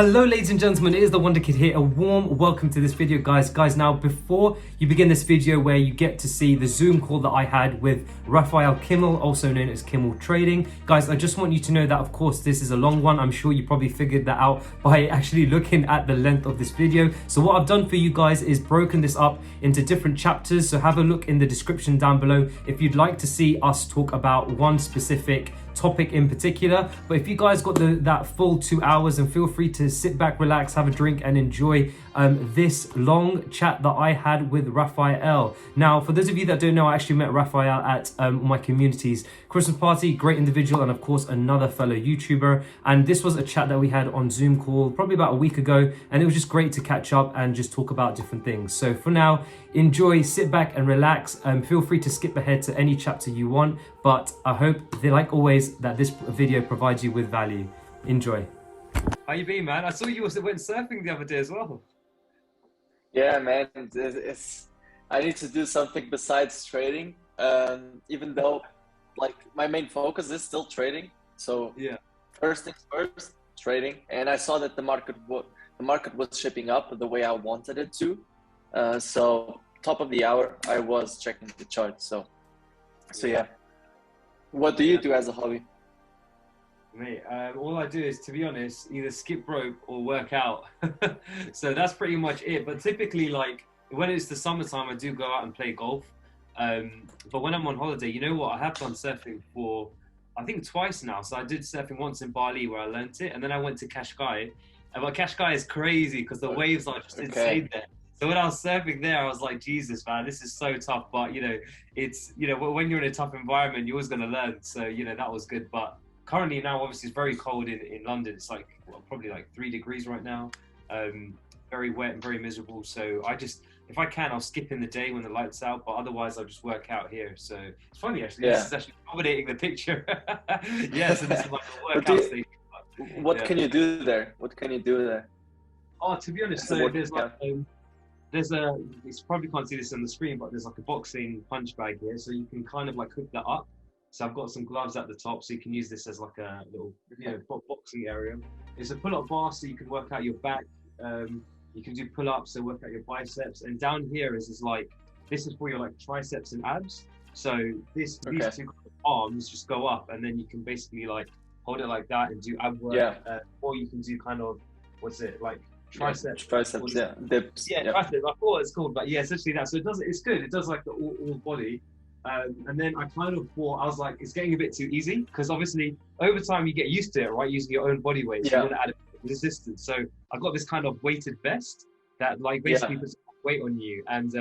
Hello ladies and gentlemen, it is the Wonder Kid here. A warm welcome to this video, guys. Now before you begin this video where you get to see the Zoom call that I had with Raphael Kimmel, also known as Kimmel Trading. Guys, I just want you to know that of course this is a long one. I'm sure you probably figured that out by actually looking at the length of this video. So what I've done for you guys is broken this up into different chapters. So have a look in the description down below if you'd like to see us talk about one specific topic in particular. But if you guys got that full 2 hours, and feel free to sit back, relax, have a drink and enjoy this long chat that I had with Raphael. Now, for those of you that don't know, I actually met Raphael at my community's Christmas party. Great individual, and of course another fellow YouTuber. And this was a chat that we had on Zoom call probably about a week ago, and it was just great to catch up and just talk about different things. So for now, enjoy, sit back and relax. Feel free to skip ahead to any chapter you want, but I hope, like always, that this video provides you with value. Enjoy. How you been, man? I saw you also went surfing the other day as well. Yeah, man. I need to do something besides trading. Even though, like, my main focus is still trading. So yeah, first things first, trading. And I saw that the market was shaping up the way I wanted it to. So top of the hour, I was checking the chart. So yeah. What do you do as a hobby? Mate, all I do is, to be honest, either skip rope or work out. So that's pretty much it. But typically, like, when it's the summertime, I do go out and play golf. But when I'm on holiday, you know what? I have done surfing for, I think, twice now. So I did surfing once in Bali where I learnt it. And then I went to Kashkai. But Kashkai is crazy because the waves are just insane there. So when I was surfing there, I was like, Jesus, man, this is so tough. But, you know, it's, you know, when you're in a tough environment, you're always going to learn. So, you know, that was good. But currently now, obviously, it's very cold in London. It's like, well, probably like 3 degrees right now. Very wet and very miserable. So I just, if I can, I'll skip in the day when the light's out. But otherwise, I'll just work out here. So it's funny, actually. Yeah. This is actually accommodating the picture. Yeah, so this is like a workout station. What can you do there? What can you do there? Oh, to be honest, so there's like... you probably can't see this on the screen, but there's like a boxing punch bag here, so you can kind of like hook that up. So I've got some gloves at the top, so you can use this as like a little, you know, boxing area. It's a pull-up bar, so you can work out your back. You can do pull-ups, so work out your biceps. And down here is like, this is for your like triceps and abs. So these two arms just go up, and then you can basically like hold it like that and do ab work. Yeah. Or you can do kind of, what's it like? Triceps, yeah, dips. Yeah, triceps. I thought it's called, but yeah, essentially that. So it does. It's good. It does like the all body. And then I kind of thought, I was like, it's getting a bit too easy, because obviously over time you get used to it, right? Using your own body weight, so you want to add a bit of resistance. So I got this kind of weighted vest that like basically puts weight on you, and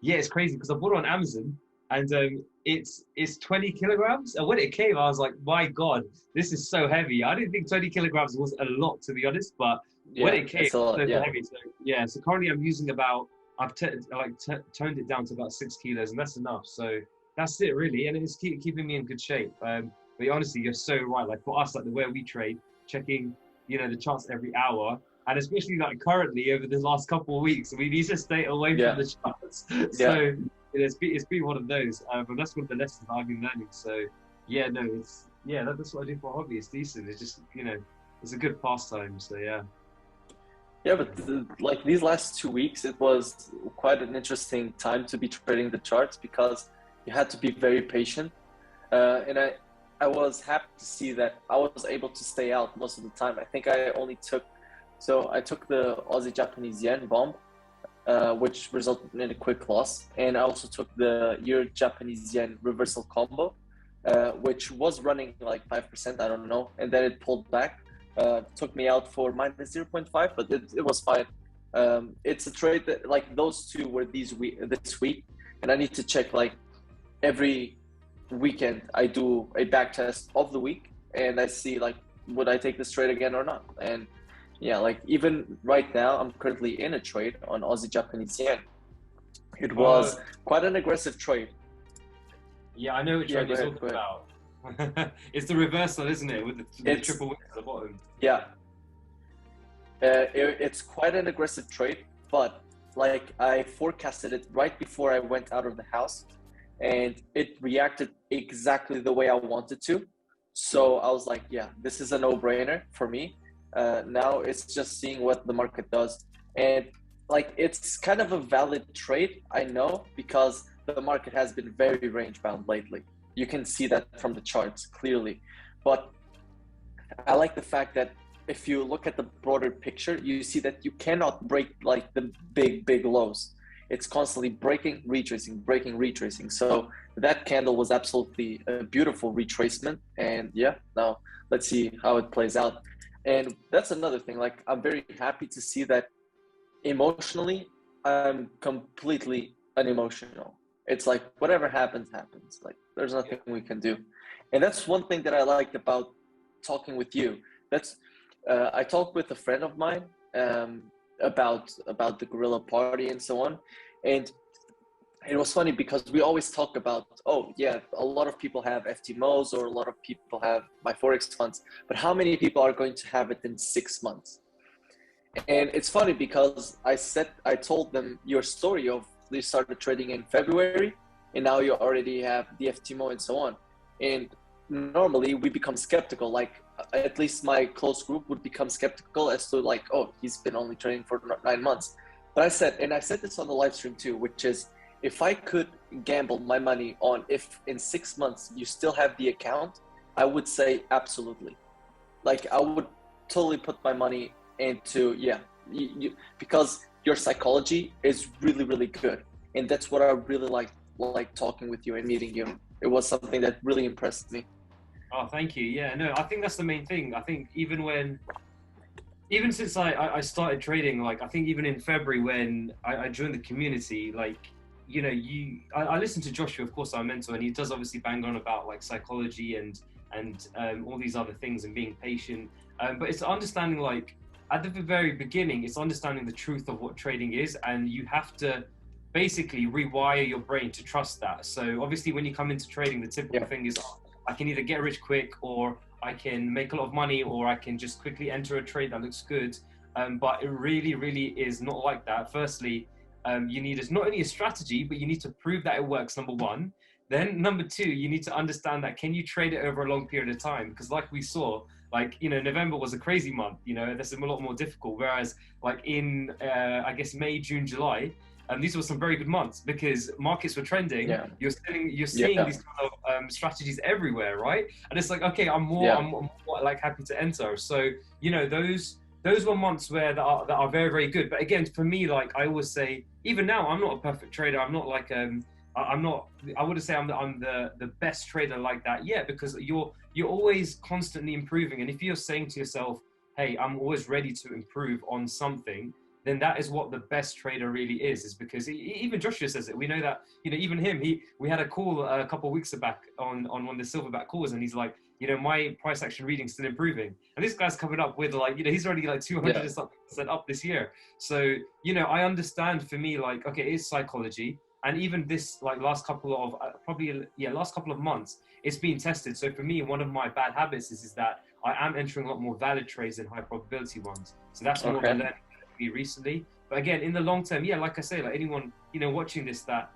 yeah, it's crazy because I bought it on Amazon, and it's 20 kilograms. And when it came, I was like, my God, this is so heavy. I didn't think 20 kilograms was a lot, to be honest, but when it came, it's so heavy. So yeah, so currently I'm using about, I've toned it down to about 6 kilos, and that's enough. So that's it really, and it's keeping me in good shape. But honestly, you're so right. Like for us, like the way we trade, checking, you know, the charts every hour, and especially like currently over the last couple of weeks, we need to stay away from the charts. So it's been one of those, but that's one of the lessons that I've been learning. So yeah, no, that's what I do for a hobby. It's decent. It's just, you know, it's a good pastime. So yeah. Yeah, but like these last 2 weeks, it was quite an interesting time to be trading the charts, because you had to be very patient. And I was happy to see that I was able to stay out most of the time. I think I took the Aussie Japanese yen bomb, which resulted in a quick loss. And I also took the Euro Japanese yen reversal combo, which was running like 5%, I don't know. And then it pulled back. Took me out for minus 0.5, but it was fine. It's a trade that, like, those two were this week, and I need to check like every weekend. I do a back test of the week, and I see like, would I take this trade again or not? And yeah, like even right now, I'm currently in a trade on Aussie Japanese yen. It was quite an aggressive trade. Yeah, I know what trade you're talking about. It's the reversal, isn't it, with the triple wick at the bottom? Yeah, it's quite an aggressive trade, but like I forecasted it right before I went out of the house, and it reacted exactly the way I wanted to. So I was like, yeah, this is a no-brainer for me. Now it's just seeing what the market does. And like, it's kind of a valid trade, I know, because the market has been very range bound lately. You can see that from the charts clearly. But I like the fact that if you look at the broader picture, you see that you cannot break like the big lows. It's constantly breaking, retracing. So that candle was absolutely a beautiful retracement. And yeah, now let's see how it plays out. And that's another thing. Like, I'm very happy to see that emotionally, I'm completely unemotional. It's like whatever happens, happens. Like, there's nothing we can do. And that's one thing that I liked about talking with you. That's I talked with a friend of mine about the Guerrilla party and so on, and it was funny because we always talk about, oh yeah, a lot of people have FTMOs or a lot of people have my Forex funds, but how many people are going to have it in 6 months? And it's funny because I told them your story of you started trading in February and now you already have the FTMO and so on. And normally we become skeptical, like at least my close group would become skeptical as to like, oh, he's been only trading for 9 months. But I said this on the live stream too, which is, if I could gamble my money on if in 6 months you still have the account, I would say absolutely. Like, I would totally put my money into, yeah, because your psychology is really, really good. And that's what I really like talking with you and meeting you. It was something that really impressed me. Oh, thank you. Yeah, no, I think that's the main thing. I think even since I started trading, like I think even in February when I joined the community, like, you know, I listened to Joshua, of course, our mentor, and he does obviously bang on about like psychology and all these other things and being patient. But it's understanding, like at the very beginning, it's understanding the truth of what trading is, and you have to basically rewire your brain to trust that. So obviously when you come into trading, the typical thing is, oh, I can either get rich quick, or I can make a lot of money, or I can just quickly enter a trade that looks good. But it really, really is not like that. Firstly, you need not only a strategy, but you need to prove that it works, number one. Then number two, you need to understand that, can you trade it over a long period of time? Because like we saw, like, you know, November was a crazy month, you know, that's a lot more difficult. Whereas like in, I guess, May, June, July, these were some very good months because markets were trending. Yeah. You're seeing these kind of strategies everywhere, right? And it's like, okay, I'm more like happy to enter. So, you know, those were months where that are very, very good. But again, for me, like I always say, even now, I'm not a perfect trader. I'm not like I wouldn't say I'm the best trader like that yet, because you're always constantly improving. And if you're saying to yourself, hey, I'm always ready to improve on something, then that is what the best trader really is because even Joshua says it. We know that, you know, even him, we had a call a couple of weeks back on one of the silverback calls, and he's like, you know, my price action reading's still improving. And this guy's coming up with like, you know, he's already like 200 something % up this year. So, you know, I understand, for me, like, okay, it is psychology. And even this like last couple of months, it's been tested. So for me, one of my bad habits is that I am entering a lot more valid trades than high probability ones. So that's more of a learning recently. But again, in the long term, yeah, like I say, like anyone, you know, watching this, that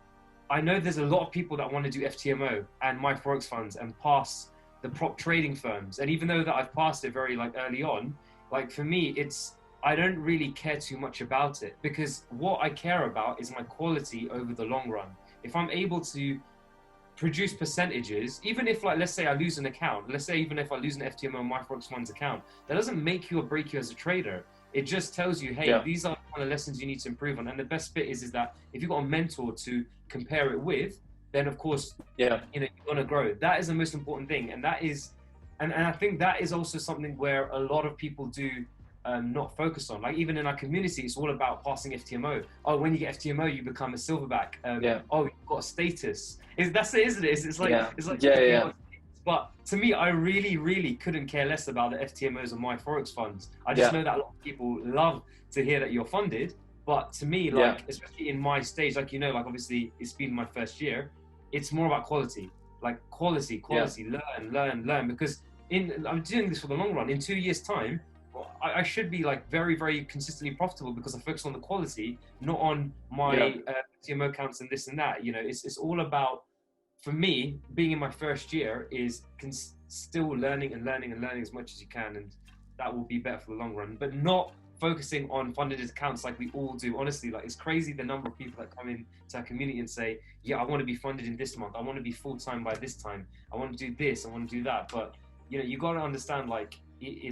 I know there's a lot of people that want to do FTMO and my Forex funds and pass the prop trading firms. And even though that I've passed it very like early on, like for me, I don't really care too much about it, because what I care about is my quality over the long run. If I'm able to produce percentages, even if, like, let's say I lose an account, let's say even if I lose an FTMO on my Forex funds account, that doesn't make you or break you as a trader. It just tells you, hey, these are the kind of lessons you need to improve on. And the best bit is that if you've got a mentor to compare it with, then of course, you know, you're going to grow. That is the most important thing. And that is, and I think that is also something where a lot of people do not focus on. Like even in our community, it's all about passing FTMO. Oh, when you get FTMO, you become a silverback. Oh, you've got a status. That's it, isn't it? It's like, But to me, I really, really couldn't care less about the FTMOs of my Forex funds. I just know that a lot of people love to hear that you're funded. But to me, like, especially in my stage, like, you know, like obviously it's been my first year, it's more about quality. Like quality, learn. Because I'm doing this for the long run. In 2 years' time, I should be like very, very consistently profitable because I focus on the quality, not on my FTMO counts and this and that. You know, it's all about, for me, being in my first year is still learning as much as you can. And that will be better for the long run, but not focusing on funded accounts like we all do. Honestly, like, it's crazy the number of people that come in to our community and say, yeah, I want to be funded in this month, I want to be full-time by this time, I want to do this, I want to do that. But you know, you got to understand, like, it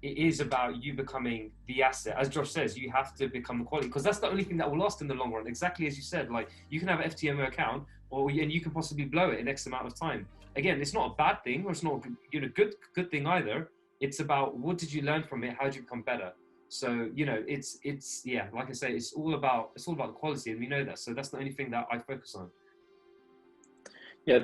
is about you becoming the asset. As Josh says, you have to become the quality, because that's the only thing that will last in the long run. Exactly as you said, like, you can have an FTMO account, and you can possibly blow it in X amount of time. Again, it's not a bad thing, or it's not a good thing either. It's about, what did you learn from it? How did you become better? So, you know, it's yeah, like I say, it's all about the quality, and we know that. So that's the only thing that I focus on. Yeah,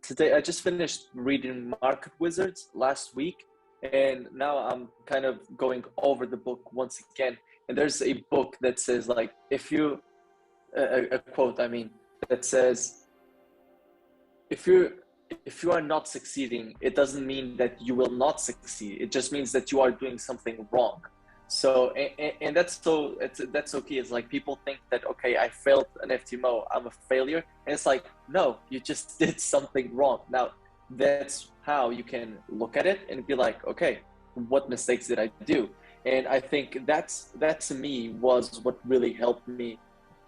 today I just finished reading Market Wizards last week, and now I'm kind of going over the book once again. And there's a book that says, like, if you a quote, I mean, that says, if you are not succeeding, it doesn't mean that you will not succeed. It just means that you are doing something wrong. So, and that's okay. It's like, people think that, okay, I failed an FTMO, I'm a failure. And it's like, no, you just did something wrong. Now, that's how you can look at it and be like, okay, what mistakes did I do? And I think that to me was what really helped me,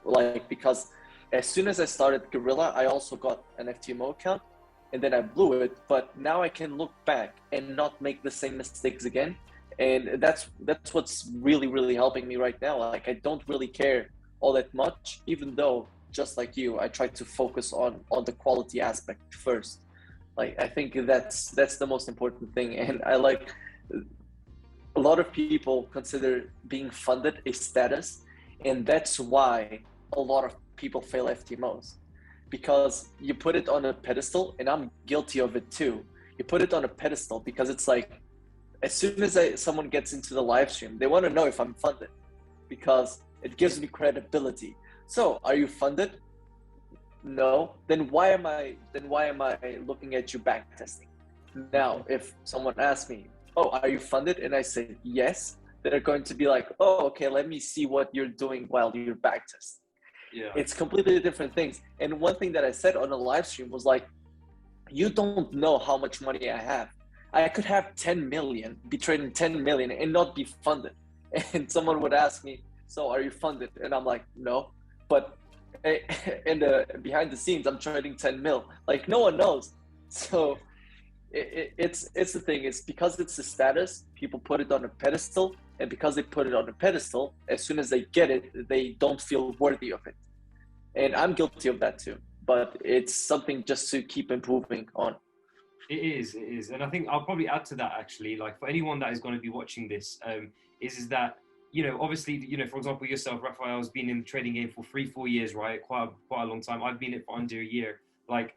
like, because as soon as I started Guerrilla, I also got an FTMO account, and then I blew it. But now I can look back and not make the same mistakes again. And that's what's really, really helping me right now. Like, I don't really care all that much, even though, just like you, I try to focus on the quality aspect first. Like, I think that's the most important thing. And I like, a lot of people consider being funded a status, and that's why a lot of people fail FTMOs, because you put it on a pedestal, and I'm guilty of it too. You put it on a pedestal because it's like, as soon as someone gets into the live stream, they want to know if I'm funded, because it gives me credibility. So, are you funded? No. Then why am I looking at you backtesting? Now, if someone asks me, oh, are you funded? And I say yes, they're going to be like, oh, okay, let me see what you're doing while you're backtesting. Yeah. It's completely different things. And one thing that I said on a live stream was like, you don't know how much money I have. I could have 10 million, be trading 10 million and not be funded. And someone would ask me, so are you funded? And I'm like, no. But behind the scenes, I'm trading 10 mil. Like, no one knows. So it's the thing. It's because it's a status, people put it on a pedestal. And because they put it on a pedestal, as soon as they get it, they don't feel worthy of it. And I'm guilty of that too. But it's something just to keep improving on. It is. And I think I'll probably add to that, actually, like, for anyone that is going to be watching this, is that, you know, obviously, you know, for example, yourself, Raphael, has been in the trading game for 3-4 years, right? Quite a long time. I've been in it for under a year. Like,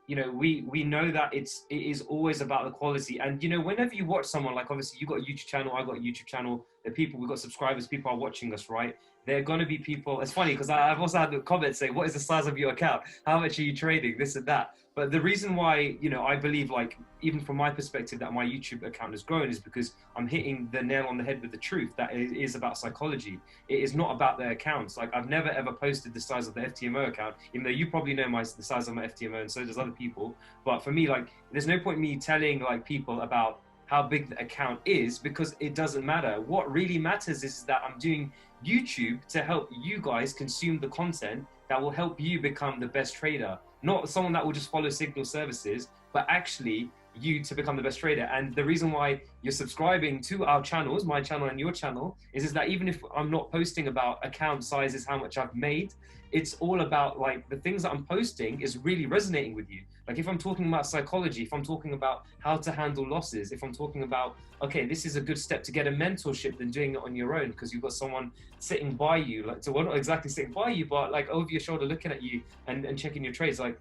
you know, we know that it is always about the quality. And, you know, whenever you watch someone, like, obviously you got a YouTube channel, I got a YouTube channel, the people, we've got subscribers, people are watching us, right? There are going to be people, it's funny because I've also had the comments saying, what is the size of your account? How much are you trading? This and that. But the reason why, you know, I believe, like, even from my perspective, that my YouTube account has grown is because I'm hitting the nail on the head with the truth, that it is about psychology. It is not about the accounts. Like, I've never ever posted the size of the FTMO account, even though you probably know the size of my FTMO, and so does other people. But for me, like, there's no point in me telling, like, people about how big the account is, because it doesn't matter. What really matters is that I'm doing YouTube to help you guys consume the content that will help you become the best trader. Not someone that will just follow signal services, but actually you to become the best trader. And the reason why you're subscribing to our channels, my channel and your channel, is that even if I'm not posting about account sizes, how much I've made, it's all about, like, the things that I'm posting is really resonating with you. Like, if I'm talking about psychology, if I'm talking about how to handle losses, if I'm talking about, okay, this is a good step to get a mentorship than doing it on your own, because you've got someone sitting by you, like, so, well, not exactly sitting by you, but like over your shoulder looking at you and checking your trades. Like,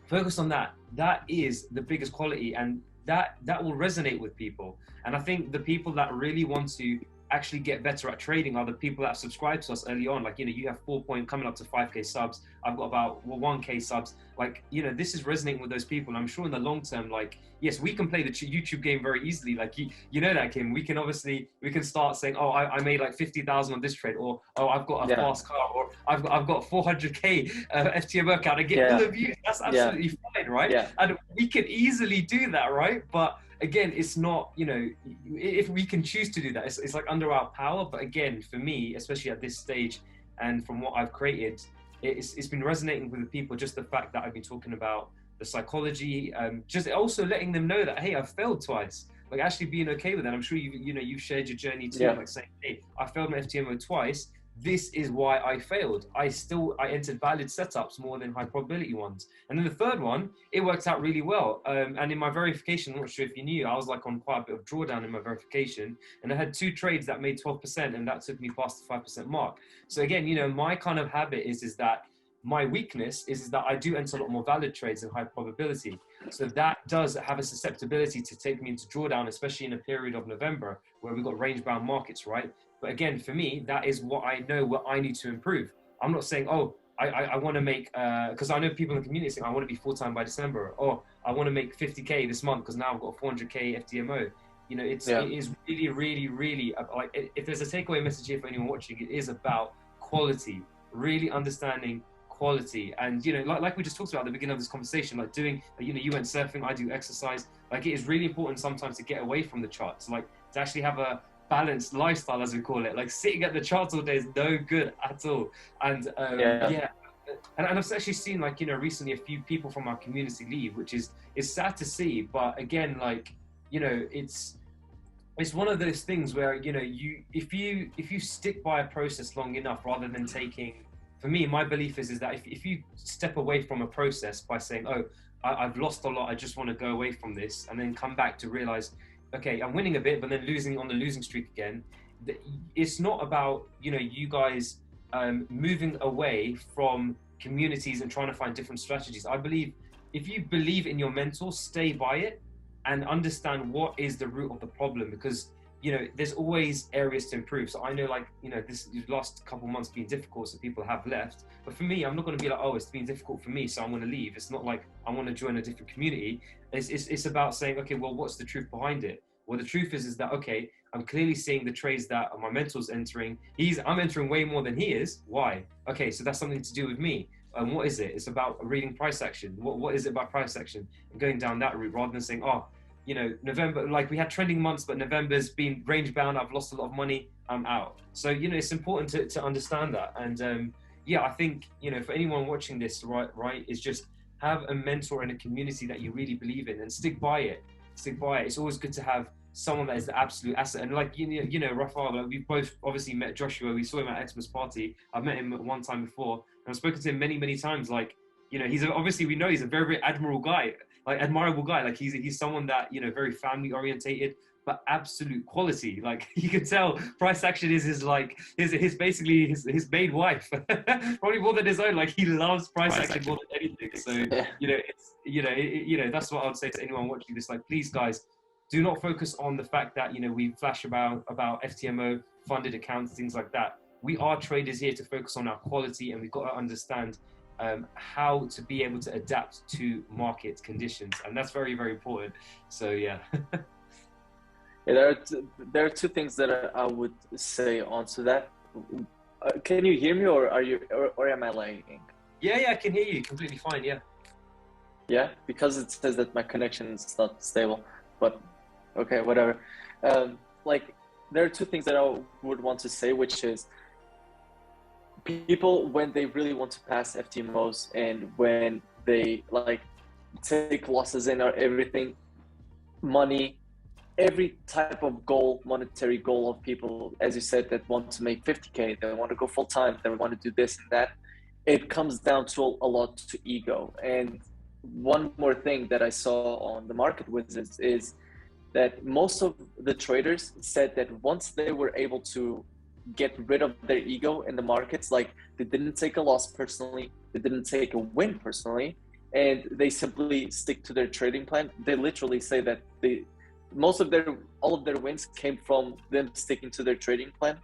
focus on that. That is the biggest quality, and that will resonate with people. And I think the people that really want to actually get better at trading are the people that subscribe to us early on. Like, you know, you have 4 point coming up to 5k subs. I've got about 1k subs. Like, you know, this is resonating with those people. And I'm sure in the long term, like, yes, we can play the YouTube game very easily. Like, you know that, Kim. We can start saying, oh, I made like 50,000 on this trade, or, oh, I've got a fast car, or I've got 400k FTMO account. I get all the views. That's absolutely fine, right? And we can easily do that, right? But again, it's not, you know, if we can choose to do that, it's like under our power. But again, for me, especially at this stage, and from what I've created, it's been resonating with the people. Just the fact that I've been talking about the psychology, just also letting them know that, hey, I've failed twice. Like actually being okay with that. I'm sure you've shared your journey too, like saying, hey, I failed my FTMO twice. This is why I failed. I entered valid setups more than high probability ones. And then the third one, it worked out really well. And in my verification, I'm not sure if you knew, I was like on quite a bit of drawdown in my verification, and I had 2 trades that made 12%, and that took me past the 5% mark. So again, you know, my kind of habit is that my weakness is that I do enter a lot more valid trades and high probability. So that does have a susceptibility to take me into drawdown, especially in a period of November where we've got range bound markets, right? But again, for me, that is what I know what I need to improve. I'm not saying, oh, I want to make, because I know people in the community saying, I want to be full-time by December, or I want to make 50K this month because now I've got 400K FTMO. You know, it is really, really, really, like, if there's a takeaway message here for anyone watching, it is about quality, really understanding quality. And, you know, like we just talked about at the beginning of this conversation, like doing, you know, you went surfing, I do exercise. Like, it is really important sometimes to get away from the charts, like to actually have a balanced lifestyle, as we call it. Like sitting at the charts all day is no good at all. And and I've actually seen, like, you know, recently a few people from our community leave, which is sad to see. But again, like, you know, it's one of those things where, you know, if you stick by a process long enough, rather than taking, for me, my belief is that if you step away from a process by saying, oh, I've lost a lot, I just want to go away from this, and then come back to realize, okay, I'm winning a bit, but then losing on the losing streak again. It's not about, you know, you guys moving away from communities and trying to find different strategies. I believe if you believe in your mentor, stay by it and understand what is the root of the problem, because, you know, there's always areas to improve. So I know, like, you know, these last couple of months been difficult, so people have left. But for me, I'm not going to be like, oh, it's been difficult for me, so I'm going to leave. It's not like I want to join a different community. It's about saying, okay, well, what's the truth behind it? Well, the truth is that, okay, I'm clearly seeing the trades that my mentor's entering. I'm entering way more than he is. Why? Okay, so that's something to do with me. And what is it? It's about reading price action. What is it about price action? And going down that route, rather than saying, oh, you know, November, like we had trending months, but November's been range bound. I've lost a lot of money. I'm out. So, you know, it's important to understand that. And yeah, I think, you know, for anyone watching this, right, is just have a mentor and a community that you really believe in, and stick by it. Stick by it. It's always good to have someone that is the absolute asset. And like, you know, Rafael, like, we've both obviously met Joshua. We saw him at Xmas party. I've met him one time before, and I've spoken to him many times. Like, you know, obviously we know he's a very, very admirable guy. Like he's someone that, you know, very family orientated, but absolute quality. Like, you can tell price action is his basically his main wife, probably more than his own. Like, he loves price action more than anything. So you know, that's what I would say to anyone watching this. Like, please, guys, do not focus on the fact that, you know, we flash about FTMO, funded accounts, things like that. We are traders here to focus on our quality, and we've got to understand how to be able to adapt to market conditions, and that's very, very important. So yeah. Yeah, there are two things that I would say onto that. Can you hear me, or am I lagging? Yeah, I can hear you completely fine. Yeah, because it says that my connection is not stable, but okay, whatever. Like, there are two things that I would want to say, which is, people, when they really want to pass FTMOs and when they like take losses in or everything, money, every type of goal, monetary goal of people, as you said, that want to make 50K, they want to go full time, they want to do this and that, it comes down to a lot to ego. And one more thing that I saw on the Market Wizards is that most of the traders said that once they were able to get rid of their ego in the markets, like, they didn't take a loss personally, they didn't take a win personally, and they simply stick to their trading plan. They literally say that all of their wins came from them sticking to their trading plan.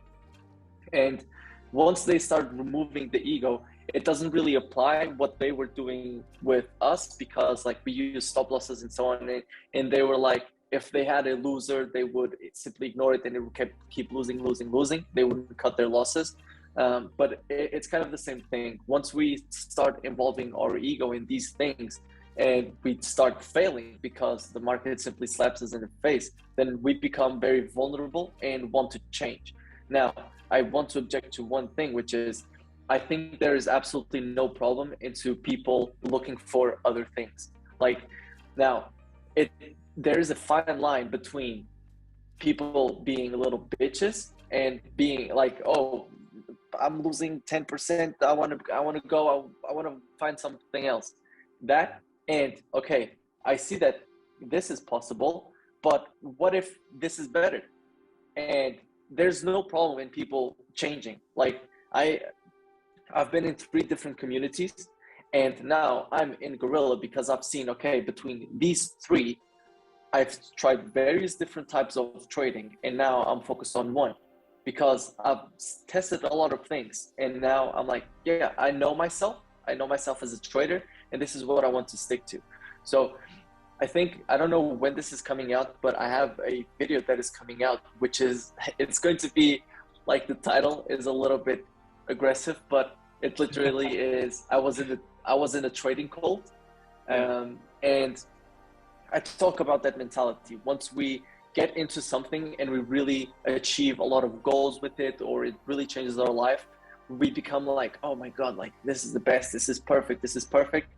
And once they start removing the ego, it doesn't really apply what they were doing with us, because, like, we use stop losses and so on, and they were like, if they had a loser, they would simply ignore it, and it would keep losing. They wouldn't cut their losses. But it's kind of the same thing. Once we start involving our ego in these things, and we start failing because the market simply slaps us in the face, then we become very vulnerable and want to change. Now, I want to object to one thing, which is I think there is absolutely no problem into people looking for other things. Like now, there is a fine line between people being little bitches and being like, oh, I'm losing 10%. I want to go. I want to find something else. That, and okay, I see that this is possible, but what if this is better? And there's no problem in people changing. Like I've been in 3 different communities, and now I'm in Guerrilla because I've seen, okay, between these 3, I've tried various different types of trading, and now I'm focused on one because I've tested a lot of things. And now I'm like, yeah, I know myself as a trader, and this is what I want to stick to. So I think, I don't know when this is coming out, but I have a video that is coming out, which is, it's going to be like, the title is a little bit aggressive, but it literally is, I was in a trading cult. And I talk about that mentality. Once we get into something and we really achieve a lot of goals with it, or it really changes our life, we become like, oh my God, like this is the best, this is perfect.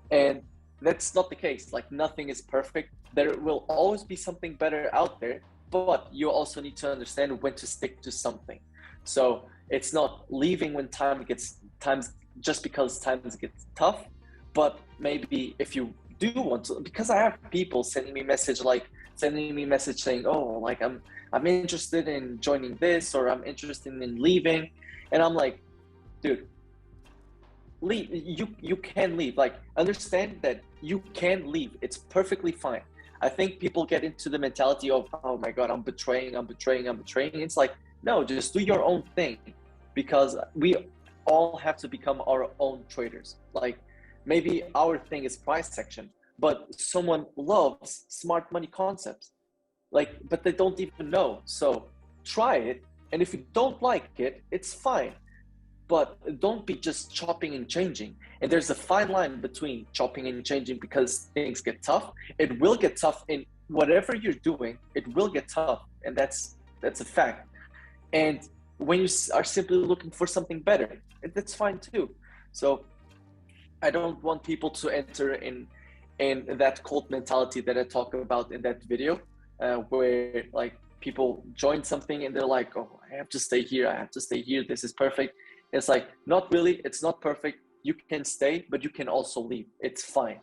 And that's not the case. Like nothing is perfect. There will always be something better out there, but you also need to understand when to stick to something. So it's not leaving when just because times get tough, but maybe if you do want to, because I have people sending me message saying, oh, like I'm interested in joining this, or I'm interested in leaving. And I'm like, dude, leave. You can leave. Like, understand that you can leave. It's perfectly fine. I think people get into the mentality of, oh my God, I'm betraying. It's like, no, just do your own thing, because we all have to become our own traders. Like maybe our thing is price action, but someone loves smart money concepts, like, but they don't even know. So try it. And if you don't like it, it's fine. But don't be just chopping and changing. And there's a fine line between chopping and changing, because things get tough. It will get tough in whatever you're doing. It will get tough. And that's a fact. And when you are simply looking for something better, that's fine too. So I don't want people to enter in that cult mentality that I talk about in that video, where like people join something and they're like, oh, I have to stay here. This is perfect. It's like, not really. It's not perfect. You can stay, but you can also leave. It's fine.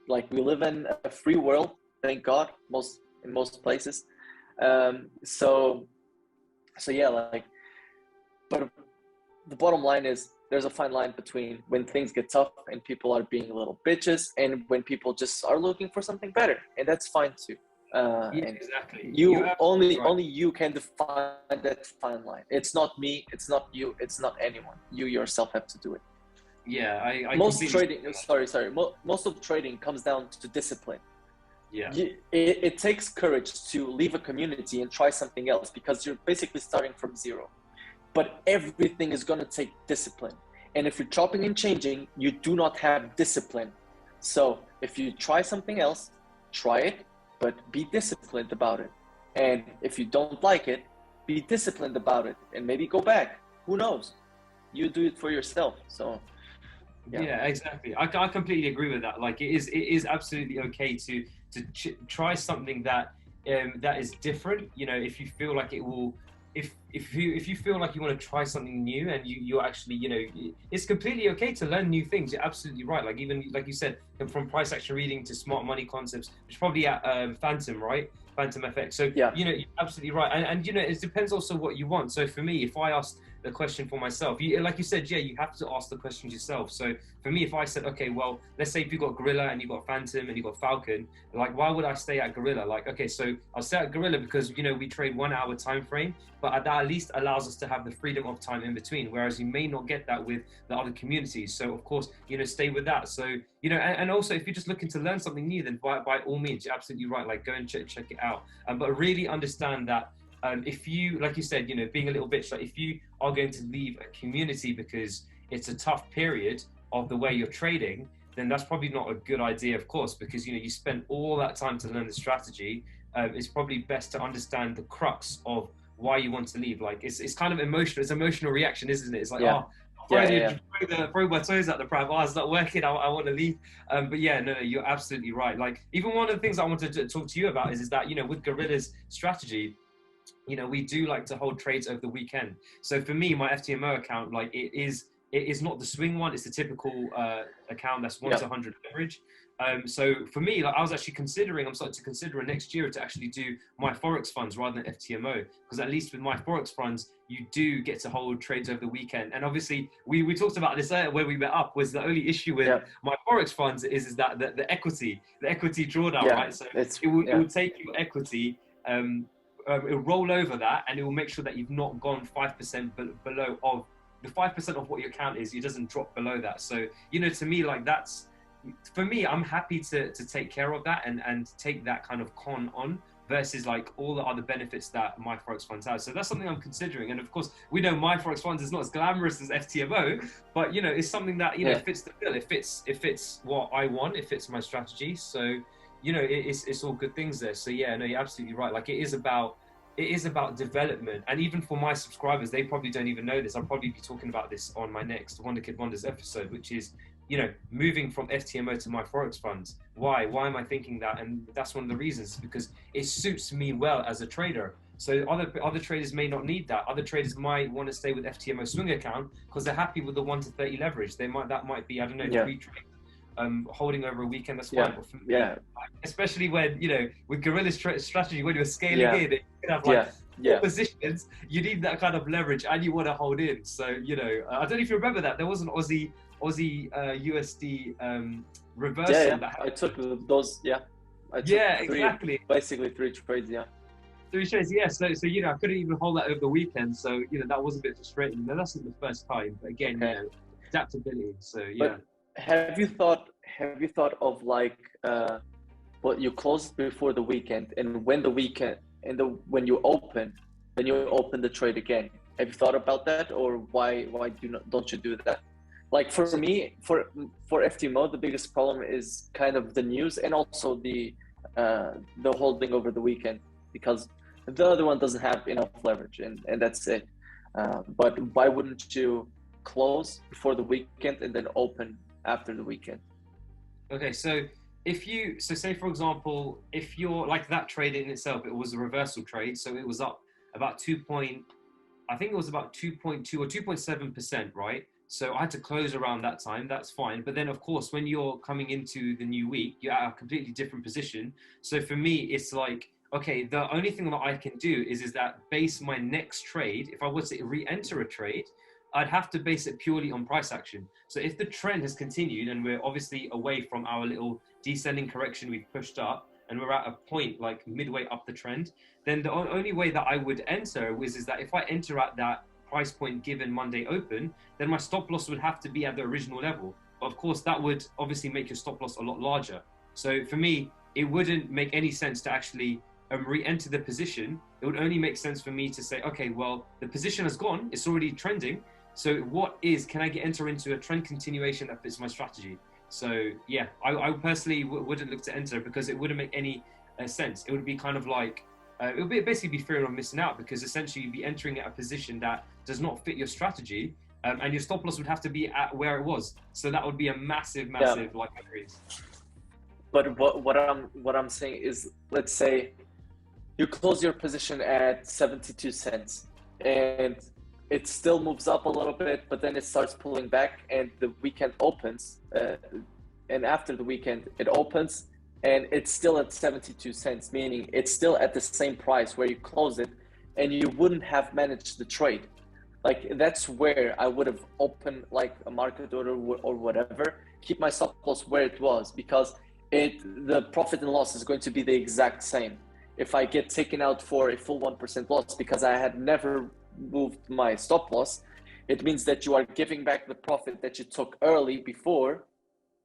Like, we live in a free world, thank God, in most places. So yeah, like, but the bottom line is, there's a fine line between when things get tough and people are being little bitches, and when people just are looking for something better, and that's fine too. Yeah, exactly. You only you can define that fine line. It's not me, it's not you, it's not anyone. You yourself have to do it. Yeah, I most trading most of trading comes down to discipline. Yeah, it takes courage to leave a community and try something else, because you're basically starting from zero. But everything is going to take discipline. And if you're chopping and changing, you do not have discipline. So if you try something else, try it, but be disciplined about it. And if you don't like it, be disciplined about it and maybe go back. Who knows? You do it for yourself. So yeah, exactly. I completely agree with that. Like, it is absolutely okay to try something that is different. You know, if you feel like it will, if you feel like you want to try something new, and you're actually, you know, it's completely okay to learn new things. You're absolutely right. Like, even like you said, from price action reading to smart money concepts, which is probably at Phantom, right? Phantom FX. So yeah, you know, you're absolutely right. And you know, it depends also what you want. So for me, if I asked the question for myself, like you said, yeah, you have to ask the questions yourself. So for me, if I said, okay, well, let's say if you've got Guerrilla and you've got Phantom and you've got Falcon, like, why would I stay at Guerrilla? Like, okay, so I'll stay at Guerrilla because, you know, we trade 1 hour time frame, but that at least allows us to have the freedom of time in between, whereas you may not get that with the other communities. So of course, you know, stay with that. So, you know, and also if you're just looking to learn something new, then by all means, you're absolutely right. Like, go and check it out. But really understand that if you, like you said, you know, being a little bitch, like if you are going to leave a community because it's a tough period of the way you're trading, then that's probably not a good idea, of course, because you spend all that time to learn the strategy. It's probably best to understand the crux of why you want to leave. Like it's kind of emotional. It's emotional reaction, isn't it? It's like, throw my toes at the pram. Oh, it's not working. I want to leave. But yeah, no, you're absolutely right. Like even one of the things I wanted to talk to you about is that with Guerrilla's strategy, we do like to hold trades over the weekend. So for me, my FTMO account, like it is not the swing one. It's the typical account that's 1 to 100 leverage. So for me, like I'm starting to consider next year to actually do my Forex funds rather than FTMO, because at least with my Forex funds, you do get to hold trades over the weekend. And obviously we talked about this where we met up, was the only issue with my Forex funds is that the equity drawdown, right? So it will take your equity, it will roll over that, and it will make sure that you've not gone 5% below of the 5% of what your account is. It doesn't drop below that. So, to me, like for me, I'm happy to take care of that and take that kind of con on versus like all the other benefits that my Forex funds have. So that's something I'm considering. And of course, we know my Forex funds is not as glamorous as FTMO, but it's something that, fits the bill. It fits what I want. It fits my strategy. So, it's all good things there. So yeah, no, you're absolutely right. Like it is about development. And even for my subscribers, they probably don't even know this. I'll probably be talking about this on my next Wonder Kid Wonders episode, which is, moving from FTMO to my Forex funds. Why am I thinking that? And that's one of the reasons, because it suits me well as a trader. So other traders may not need that. Other traders might want to stay with FTMO swing account because they're happy with the 1 to 30 leverage. That might be, I don't know, 3 trades. Holding over a weekend, that's fine. But for me, especially when with Guerrilla's strategy, when you're scaling in, you can have like 4 positions. You need that kind of leverage, and you want to hold in. So I don't know if you remember that there was an Aussie USD reversal. I took those. I took exactly. Basically 3 trades. 3 trades. So I couldn't even hold that over the weekend. So that was a bit frustrating. Now that's not the first time, but again, adaptability. So But have you thought of like what you closed before the weekend, and when when you open the trade again? Have you thought about that, or why don't you do that? Like for me, for FTMO, the biggest problem is kind of the news and also the holding over the weekend, because the other one doesn't have enough leverage, and that's it. But why wouldn't you close before the weekend and then open after the weekend? Okay, so say for example, if you're like that trade in itself, it was a reversal trade, so it was up about 2.2 or 2.7%, right? So I had to close around that time. That's fine. But then, of course, when you're coming into the new week, you're at a completely different position. So for me, it's like, okay, the only thing that I can do is that base my next trade. If I was to re-enter a trade, I'd have to base it purely on price action. So if the trend has continued and we're obviously away from our little descending correction we've pushed up, and we're at a point like midway up the trend, then the only way that I would enter is that if I enter at that price point given Monday open, then my stop loss would have to be at the original level. But of course, that would obviously make your stop loss a lot larger. So for me, it wouldn't make any sense to actually re-enter the position. It would only make sense for me to say, okay, well, the position has gone, it's already trending. So can I enter into a trend continuation that fits my strategy? So yeah, I personally wouldn't look to enter, because it wouldn't make any sense. It would be kind of like, it would basically be fear of missing out, because essentially you'd be entering at a position that does not fit your strategy, and your stop loss would have to be at where it was. So that would be a massive like increase. But what I'm saying is, let's say you close your position at 72 cents and it still moves up a little bit, but then it starts pulling back, and the weekend opens, and after the weekend it opens and it's still at 72 cents, meaning it's still at the same price where you close it, and you wouldn't have managed the trade. Like that's where I would have opened like a market order or whatever, keep my stop loss where it was, because the profit and loss is going to be the exact same. If I get taken out for a full 1% loss because I had never moved my stop loss, it means that you are giving back the profit that you took early before,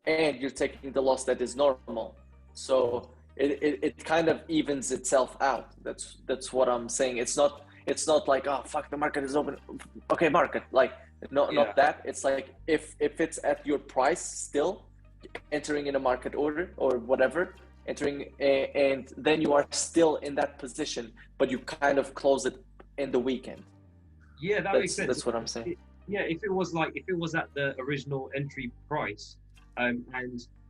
and you're taking the loss that is normal. So it kind of evens itself out. That's what I'm saying. It's not like, oh fuck, the market is open, okay market, like not that. It's like if it's at your price still, entering in a market order or whatever, and then you are still in that position, but you kind of close it in the weekend. Yeah, that makes sense. That's what I'm saying. Yeah, if it was at the original entry price, and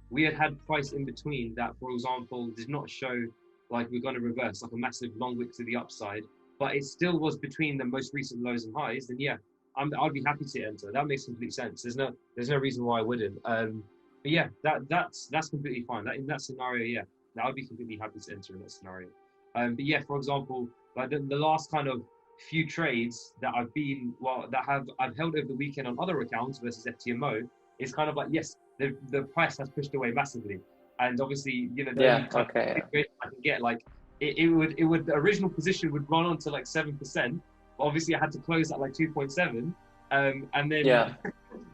we had price in between that, for example, did not show like we're going to reverse like a massive long wick to the upside, but it still was between the most recent lows and highs, then yeah, I'd be happy to enter. That makes complete sense. There's no reason why I wouldn't. But yeah, that's completely fine. In that scenario, yeah, I would be completely happy to enter in that scenario. But yeah, for example, like the last kind of few trades that I've held over the weekend on other accounts versus FTMO, is kind of like, yes, the price has pushed away massively, and obviously, you know, the only type of trade I can get, like it would the original position would run on to like 7%. Obviously, I had to close at like 2.7, and then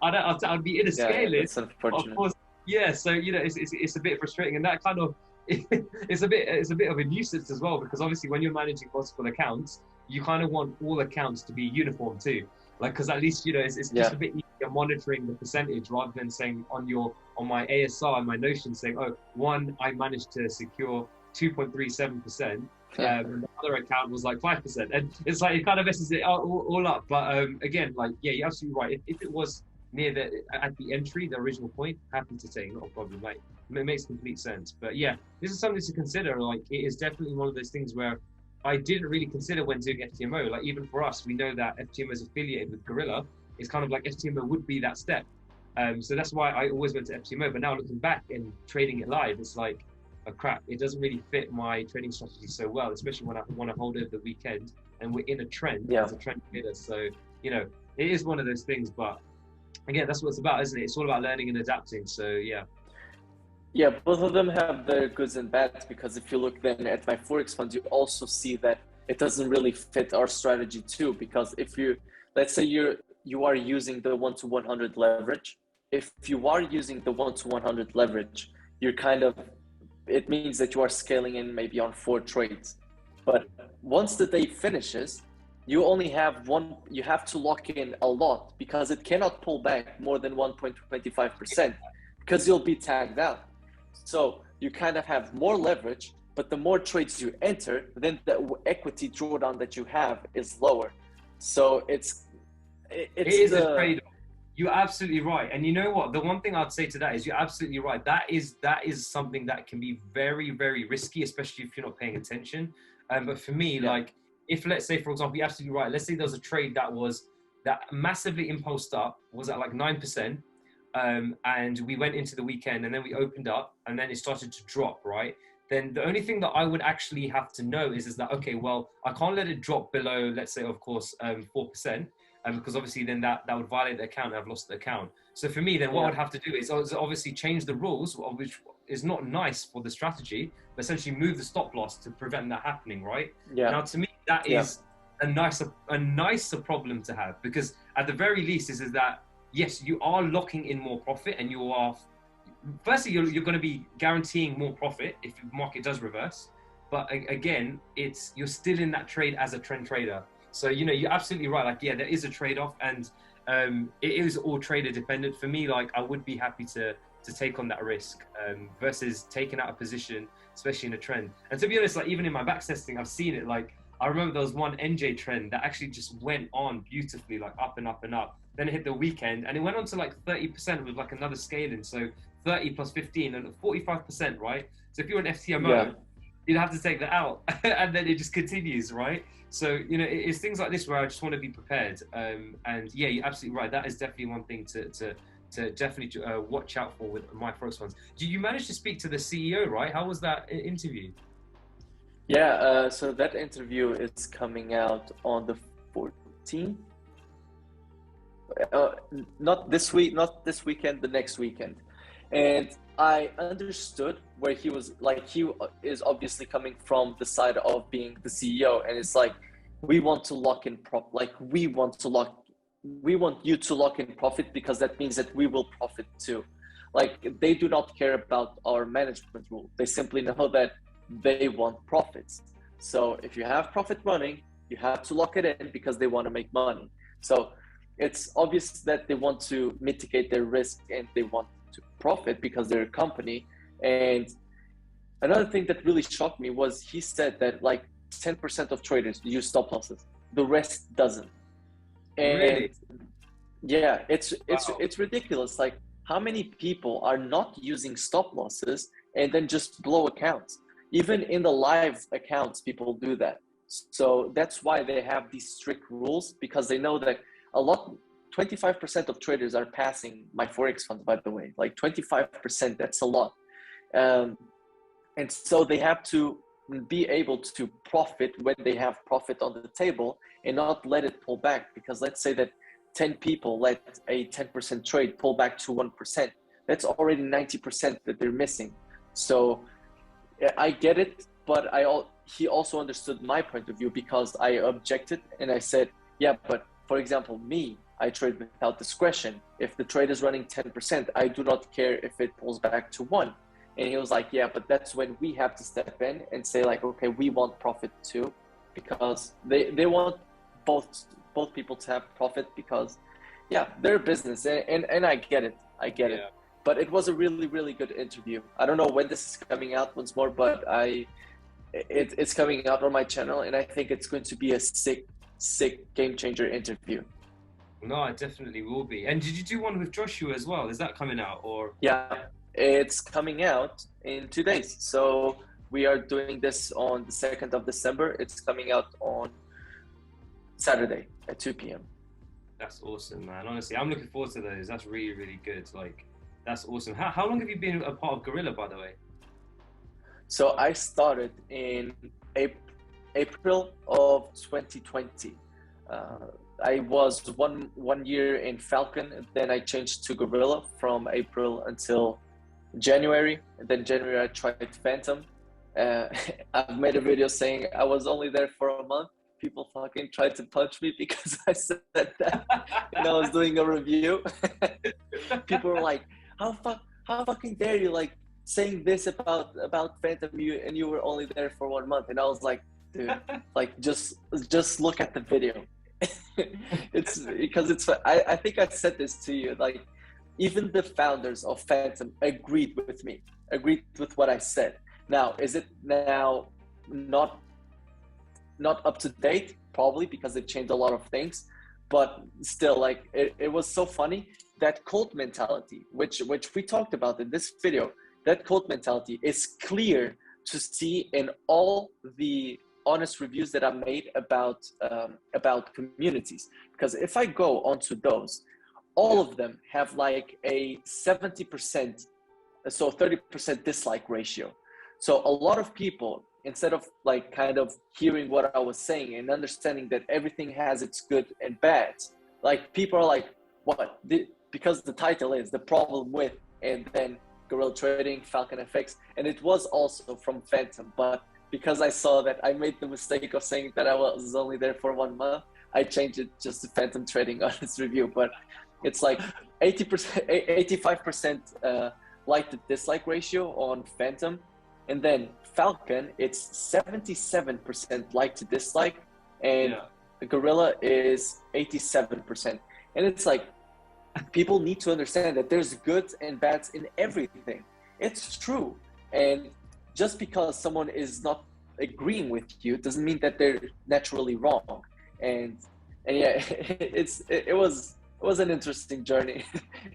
I'd be in a scale. It's unfortunate. Of course, yeah. So you know, it's a bit frustrating, and that kind of it's a bit of a nuisance as well, because obviously when you're managing multiple accounts, you kind of want all accounts to be uniform too, like, because at least, you know, it's just a bit easier monitoring the percentage rather than saying on my ASR and my Notion saying, oh, one I managed to secure 2.37%. And the other account was like 5%, and it's like it kind of messes it all up. But again, like, yeah, you're absolutely right. If it was near at the entry, the original point, happy to take, not a problem. Like, it makes complete sense. But yeah, this is something to consider. Like, it is definitely one of those things where I didn't really consider when doing FTMO. Like, even for us, we know that FTMO is affiliated with Guerrilla. It's kind of like FTMO would be that step. So that's why I always went to FTMO. But now looking back and trading it live, it's like, oh crap, it doesn't really fit my trading strategy so well, especially when I want to hold over the weekend and we're in a trend as a trend trader. So, you know, it is one of those things, but again, that's what it's about, isn't it? It's all about learning and adapting. So yeah. Yeah, both of them have their goods and bads, because if you look then at my Forex fund, you also see that it doesn't really fit our strategy too, because if let's say you are using the 1-to-100 leverage, if you are using the 1-to-100 leverage, it means that you are scaling in maybe on 4 trades. But once the day finishes, you only have one, you have to lock in a lot, because it cannot pull back more than 1.25%, because you'll be tagged out. So you kind of have more leverage, but the more trades you enter, then the equity drawdown that you have is lower. So it is a trade-off. You're absolutely right. And you know what? The one thing I'd say to that is you're absolutely right. That is something that can be very, very risky, especially if you're not paying attention. But for me, like, if, let's say, for example, you're absolutely right. Let's say there was a trade that massively impulsed up, was at like 9%. And we went into the weekend and then we opened up and then it started to drop, right? Then the only thing that I would actually have to know is that, okay, well, I can't let it drop below, let's say, of course, 4%. Because obviously then that would violate the account and I've lost the account. So for me, then what I'd have to do is obviously change the rules, which is not nice for the strategy, but essentially move the stop loss to prevent that happening, right? Yeah. Now, to me, that is a nicer problem to have, because at the very least is that, yes, you are locking in more profit, and you are, firstly, you're going to be guaranteeing more profit if the market does reverse. But again, you're still in that trade as a trend trader. So, you know, you're absolutely right. Like, yeah, there is a trade-off, and it is all trader dependent. For me, like, I would be happy to take on that risk versus taking out a position, especially in a trend. And to be honest, like, even in my backtesting, I've seen it. Like, I remember there was one NJ trend that actually just went on beautifully, like up and up and up. Then it hit the weekend and it went on to like 30% with like another scaling. So 30 plus 15 and 45%, right? So if you're an FTMO, you'd have to take that out and then it just continues, right? So, you know, it's things like this where I just want to be prepared. And yeah, you're absolutely right. That is definitely one thing to definitely watch out for with my Forex funds. Did you manage to speak to the CEO, right? How was that interview? Yeah, so that interview is coming out on the 14th. Not this weekend, the next weekend. And I understood where he was, like, he is obviously coming from the side of being the CEO, and it's like, we want to lock in we want you to lock in profit, because that means that we will profit too. Like, they do not care about our management rule. They simply know that they want profits. So if you have profit running, you have to lock it in, because they want to make money. So it's obvious that they want to mitigate their risk, and they want to profit because they're a company. And another thing that really shocked me was he said that like 10% of traders use stop losses, the rest doesn't. And Really? yeah, it's Wow. it's ridiculous. Like how many people are not using stop losses and then just blow accounts? Even in the live accounts, people do that. So that's why they have these strict rules, because they know that a lot, 25% of traders are passing my Forex funds, by the way, like 25%, that's a lot. Um, and so they have to be able to profit when they have profit on the table and not let it pull back. Because let's say that 10 people let a 10% trade pull back to 1%. That's already 90% that they're missing. So I get it, but he also understood my point of view, because I objected and I said, yeah, but for example, me, I trade without discretion. If the trade is running 10%, I do not care if it pulls back to 1. And he was like, yeah, but that's when we have to step in and say like, okay, we want profit too, because they want both people to have profit, because yeah, they're a business, and I get it. Yeah. But it was a really, really good interview. I don't know when this is coming out once more, but it's coming out on my channel, and I think it's going to be a sick game changer interview. No, it definitely will be. And did you do one with Joshua as well? Is that coming out or? Yeah, it's coming out in 2 days. So we are doing this on the 2nd of December. It's coming out on Saturday at 2 p.m. That's awesome, man. Honestly, I'm looking forward to those. That's really, really good. Like, that's awesome. How long have you been a part of Guerrilla, by the way? So I started in April of 2020. I was one year in Falcon, and then I changed to Guerrilla from April until January. And then January I tried Phantom. I've made a video saying I was only there for a month. People fucking tried to punch me because I said that, and I was doing a review. People were like, how fucking dare you, like, saying this about Phantom, you were only there for 1 month. And I was like, dude, like, just look at the video. It's because I think I said this to you, like, even the founders of Phantom agreed with what I said. Now, is it now not up to date? Probably, because they've changed a lot of things, but still, like, it was so funny. That cult mentality, which we talked about in this video, that cult mentality is clear to see in all the honest reviews that I made about communities. Because if I go onto those, all of them have like a 70%, so 30% dislike ratio. So a lot of people, instead of like kind of hearing what I was saying and understanding that everything has its good and bad, like, people are like, what? Because the title is The Problem With, and then Guerrilla Trading, Falcon FX, and it was also from Phantom. But because I saw that I made the mistake of saying that I was only there for 1 month, I changed it just to Phantom Trading on this review. But it's like 80%, 85% like to dislike ratio on Phantom, and then Falcon, it's 77% like to dislike, and Guerrilla is 87%. And it's like, people need to understand that there's goods and bads in everything. It's true. And just because someone is not agreeing with you doesn't mean that they're naturally wrong. And yeah, it was an interesting journey.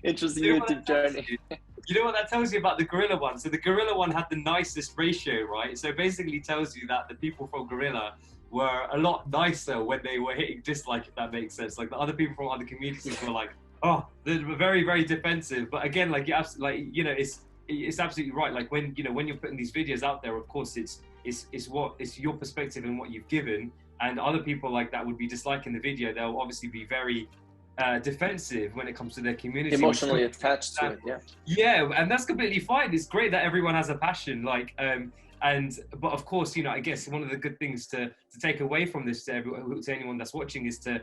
Interesting YouTube journey. You know what that tells you about the Guerrilla one? So the Guerrilla one had the nicest ratio, right? So basically tells you that the people from Guerrilla were a lot nicer when they were hitting dislike, if that makes sense. Like, the other people from other communities were like, oh, they were very, very defensive. But again, like, it's absolutely right. Like, when you're putting these videos out there, of course, it's your perspective and what you've given. And other people like that would be disliking the video. They'll obviously be very defensive when it comes to their community, emotionally attached to it. Yeah, and that's completely fine. It's great that everyone has a passion, like, but of course, I guess one of the good things to take away from this to anyone that's watching is to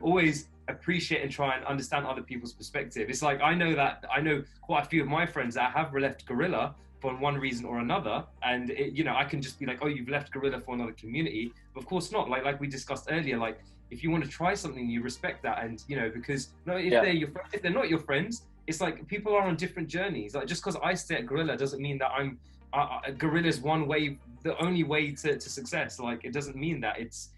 always appreciate and try and understand other people's perspective. It's like, I know quite a few of my friends that have left Guerrilla for one reason or another, and I can just be like, oh, you've left Guerrilla for another community. But of course not. Like we discussed earlier, like, if you want to try something, you respect that, and because if they're your friends, if they're not your friends, it's like people are on different journeys. Like just because I stay at Guerrilla doesn't mean that Guerrilla's one way, the only way to success. Like it doesn't mean that. It's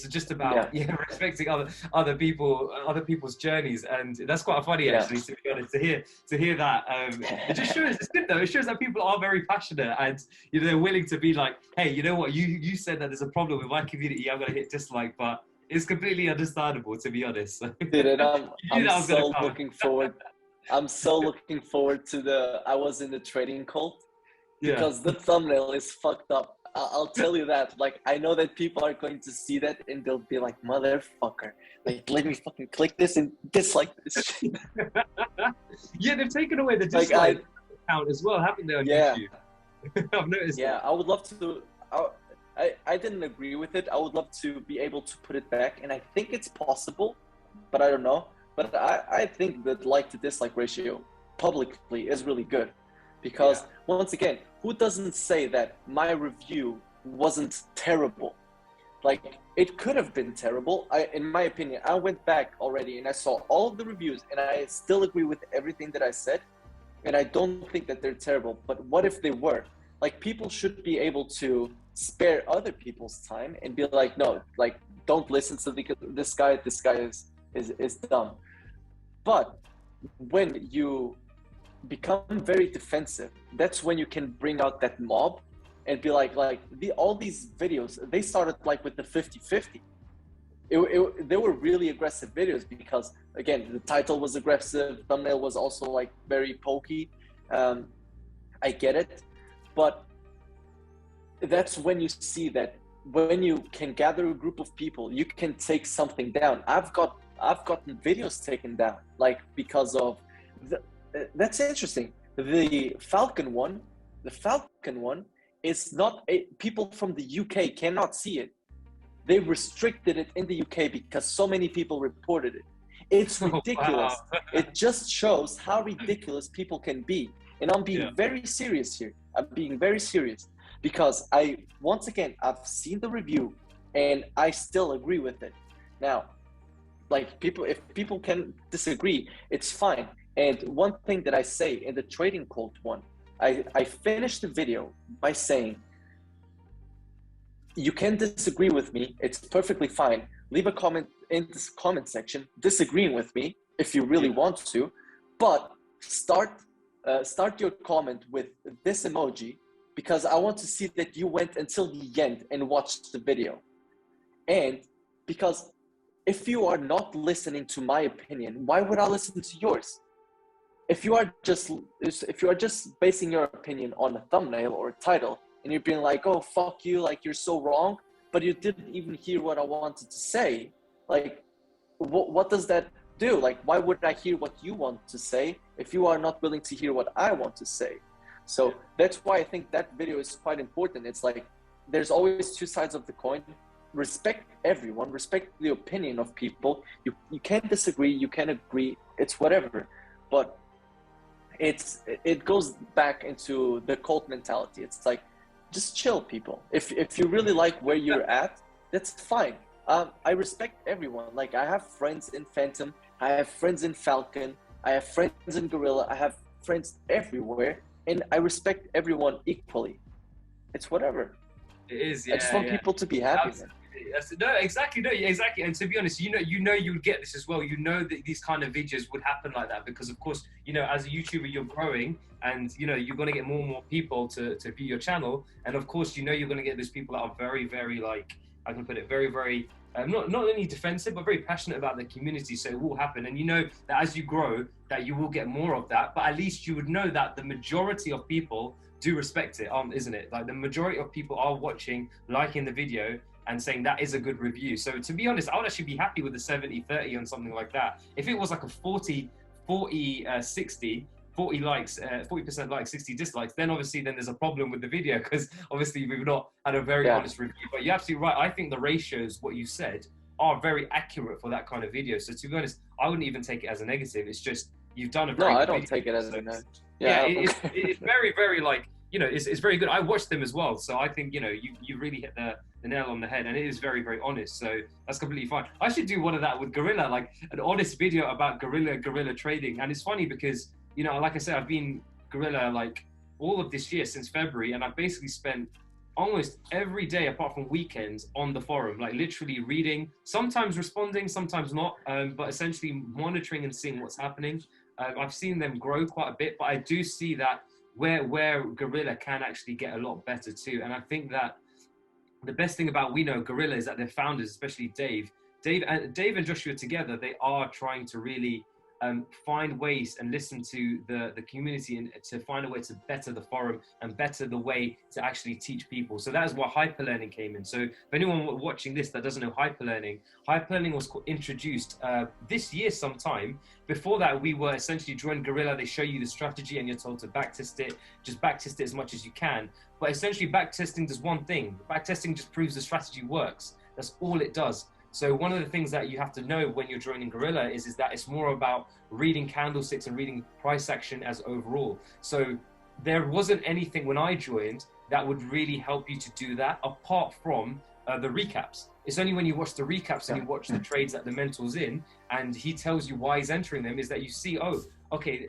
just about respecting other people's journeys, and that's quite funny actually, to be honest, to hear that. It just shows, it's good though. It shows that people are very passionate, and you know they're willing to be like, hey, you know what, you said that there's a problem with my community, I'm gonna hit dislike, but it's completely understandable, to be honest. Dude, and I'm so looking forward. I'm so looking forward to I was in the trading cult, because the thumbnail is fucked up. I'll tell you that. Like, I know that people are going to see that and they'll be like, motherfucker, like, let me fucking click this and dislike this shit. Yeah, they've taken away the dislike count as well, haven't they, on YouTube? I've noticed that. I would love to. I didn't agree with it. I would love to be able to put it back, and I think it's possible, but I don't know. But I think that like to dislike ratio publicly is really good. Because once again, who doesn't say that my review wasn't terrible? Like, it could have been terrible. In my opinion, I went back already and I saw all of the reviews, and I still agree with everything that I said. And I don't think that they're terrible. But what if they were? Like, people should be able to spare other people's time and be like, no, like, don't listen to this guy. This guy is dumb. But when you become very defensive, that's when you can bring out that mob and be like all these videos, they started like with the 50-50. They were really aggressive videos because, again, the title was aggressive, thumbnail was also like very pokey. I get it, but that's when you see that when you can gather a group of people, you can take something down. I've gotten videos taken down, like, because of that's interesting. The Falcon one is not people from the UK cannot see it. They restricted it in the UK because so many people reported it. It's ridiculous. It just shows how ridiculous people can be. And I'm being very serious here. I'm being very serious because once again, I've seen the review and I still agree with it. Now, like, if people can disagree, it's fine. And one thing that I say in the trading cult one, I finished the video by saying, you can disagree with me, it's perfectly fine. Leave a comment in this comment section disagreeing with me if you really want to, but start your comment with this emoji, because I want to see that you went until the end and watched the video. And because if you are not listening to my opinion, why would I listen to yours? If you are just basing your opinion on a thumbnail or a title, and you're being like, oh, fuck you, like, you're so wrong, but you didn't even hear what I wanted to say, like, what does that do? Like, why would I hear what you want to say if you are not willing to hear what I want to say? So that's why I think that video is quite important. It's like, there's always two sides of the coin. Respect everyone, respect the opinion of people. You can disagree, you can agree, it's whatever, but it goes back into the cult mentality. It's like, just chill, people. If you really like where you're at, that's fine. I respect everyone. Like, I have friends in Phantom, I have friends in Falcon, I have friends in Guerrilla, I have friends everywhere, and I respect everyone equally. It's whatever. It is, I just want people to be happy. No, exactly. And to be honest, you would get this as well. You know that these kind of videos would happen like that because, of course, you know, as a YouTuber, you're growing, and you know you're going to get more and more people to view your channel, and of course, you know you're going to get those people that are very, very, like, I can put it, very, very not only defensive but very passionate about the community. So it will happen, and you know that as you grow, that you will get more of that. But at least you would know that the majority of people do respect it, isn't it? Like, the majority of people are watching, liking the video, and saying that is a good review. So to be honest, I would actually be happy with the 70-30 on something like that. If it was like a 40-60, 40 likes, 40% likes, 60 dislikes, then obviously there's a problem with the video, because obviously we've not had a very honest review. But you're absolutely right. I think the ratios, what you said, are very accurate for that kind of video. So to be honest, I wouldn't even take it as a negative. It's just, you've done a very good video. No, I don't take it as a negative. It's very, very, like, you know, it's very good. I watched them as well, so I think, you know, you really hit the nail on the head, and it is very, very honest. So that's completely fine. I should do one of that with Guerrilla, like an honest video about guerrilla trading. And it's funny because you know, like I said, I've been Guerrilla like all of this year since February, and I've basically spent almost every day apart from weekends on the forum, like literally reading, sometimes responding, sometimes not, but essentially monitoring and seeing what's happening. I've seen them grow quite a bit, but I do see that where Guerrilla can actually get a lot better too. And I think that the best thing about, we know, Guerrilla is that their founders, especially Dave and Joshua together, they are trying to really find ways and listen to the community, and to find a way to better the forum and better the way to actually teach people. So that is where hyperlearning came in. So if anyone watching this that doesn't know hyperlearning was introduced this year sometime. Before that, we were essentially join Guerrilla. They show you the strategy and you're told to backtest it. Just backtest it as much as you can. But essentially backtesting does one thing. Backtesting just proves the strategy works. That's all it does. So one of the things that you have to know when you're joining Guerrilla is that it's more about reading candlesticks and reading price action as overall. So there wasn't anything when I joined that would really help you to do that, apart from the recaps. It's only when you watch the recaps and you watch the trades that the mentor's in, and he tells you why he's entering them, is that you see, oh, okay,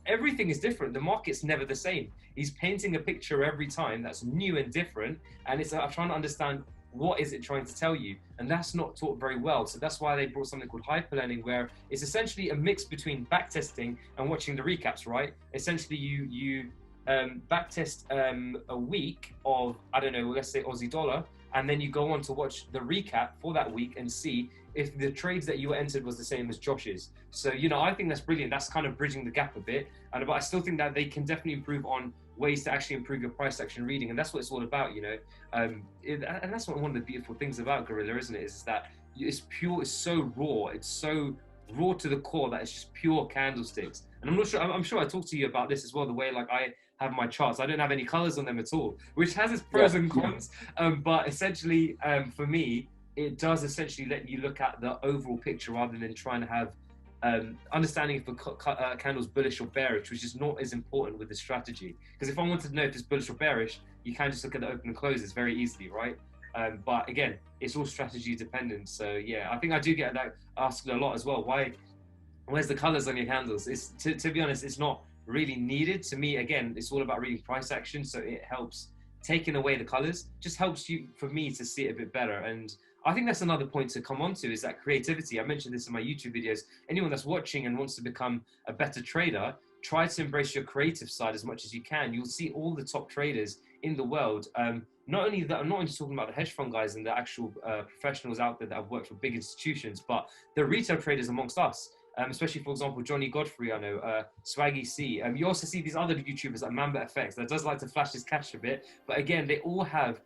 everything is different. The market's never the same. He's painting a picture every time that's new and different, and it's I'm trying to understand, what is it trying to tell you? And that's not taught very well. So that's why they brought something called hyperlearning, where it's essentially a mix between backtesting and watching the recaps, right? Essentially, you backtest a week of, I don't know, let's say Aussie dollar, and then you go on to watch the recap for that week and see if the trades that you entered was the same as Josh's. So, you know, I think that's brilliant. That's kind of bridging the gap a bit. But I still think that they can definitely improve on ways to actually improve your price action reading. And that's what it's all about, you know. And that's one of the beautiful things about Guerrilla, isn't it? Is that it's pure, it's so raw. It's so raw to the core that it's just pure candlesticks. And I'm sure I talked to you about this as well, the way like I have my charts. I don't have any colors on them at all, which has its pros and cons. But essentially, for me, it does essentially let you look at the overall picture rather than trying to have understanding if a candle's bullish or bearish, which is not as important with the strategy. Because if I wanted to know if it's bullish or bearish, you can just look at the open and closes very easily, right? But again, it's all strategy dependent. So yeah, I think I do get that asked a lot as well. Where's the colors on your candles? It's to be honest, it's not really needed. To me, again, it's all about reading price action. So it helps taking away the colors, just helps you, for me, to see it a bit better. And I think that's another point to come on to, is that creativity. I mentioned this in my YouTube videos. Anyone that's watching and wants to become a better trader, try to embrace your creative side as much as you can. You'll see all the top traders in the world. Not only that, I'm not only talking about the hedge fund guys and the actual professionals out there that have worked for big institutions, but the retail traders amongst us. Especially, for example, Johnny Godfrey, I know, Swaggy C. You also see these other YouTubers like Mamba FX that does like to flash his cash a bit. But again, they all have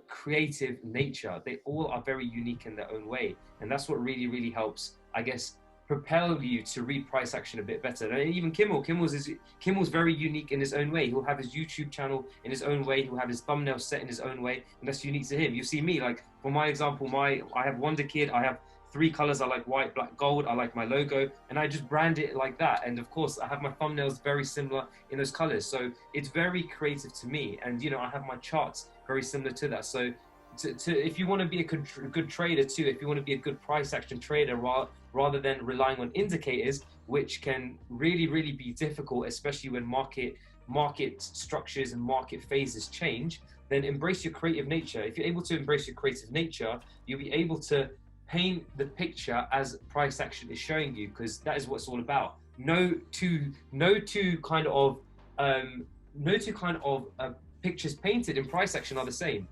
creative nature. They all are very unique in their own way. And that's what really, really helps, I guess, propel you to read price action a bit better. And even Kimmel's very unique in his own way. He'll have his YouTube channel in his own way. He'll have his thumbnail set in his own way. And that's unique to him. You see me, like, for my example, I have Wonder Kid. I have 3 colors. I like white, black, gold. I like my logo, and I just brand it like that. And of course, I have my thumbnails very similar in those colors. So it's very creative to me. And you know, I have my charts very similar to that. So if you want to be a good trader too, if you want to be a good price action trader, rather than relying on indicators, which can really, really be difficult, especially when market structures and market phases change, then embrace your creative nature. If you're able to embrace your creative nature, you'll be able to paint the picture as price action is showing you, because that is what it's all about. No two kind of pictures painted in price action are the same.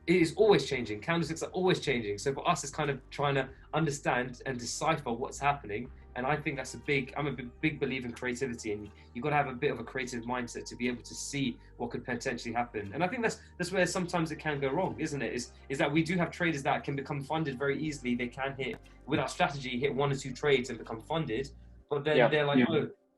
It is always changing. Candlesticks are always changing. So for us, it's kind of trying to understand and decipher what's happening. And I think that's I'm a big believer in creativity, and you've got to have a bit of a creative mindset to be able to see what could potentially happen. And I think that's where sometimes it can go wrong, isn't it? Is that we do have traders that can become funded very easily. They can without strategy, hit 1 or 2 trades and become funded. But then they're like,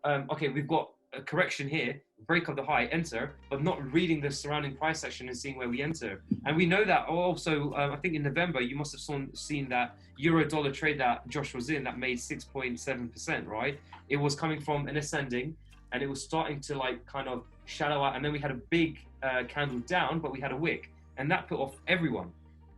okay, we've got a correction here, break of the high, enter, but not reading the surrounding price action and seeing where we enter. And we know that also, I think in November, you must have seen that euro dollar trade that Josh was in that made 6.7%, right? It was coming from an ascending, and it was starting to like kind of shadow out. And then we had a big candle down, but we had a wick, and that put off everyone.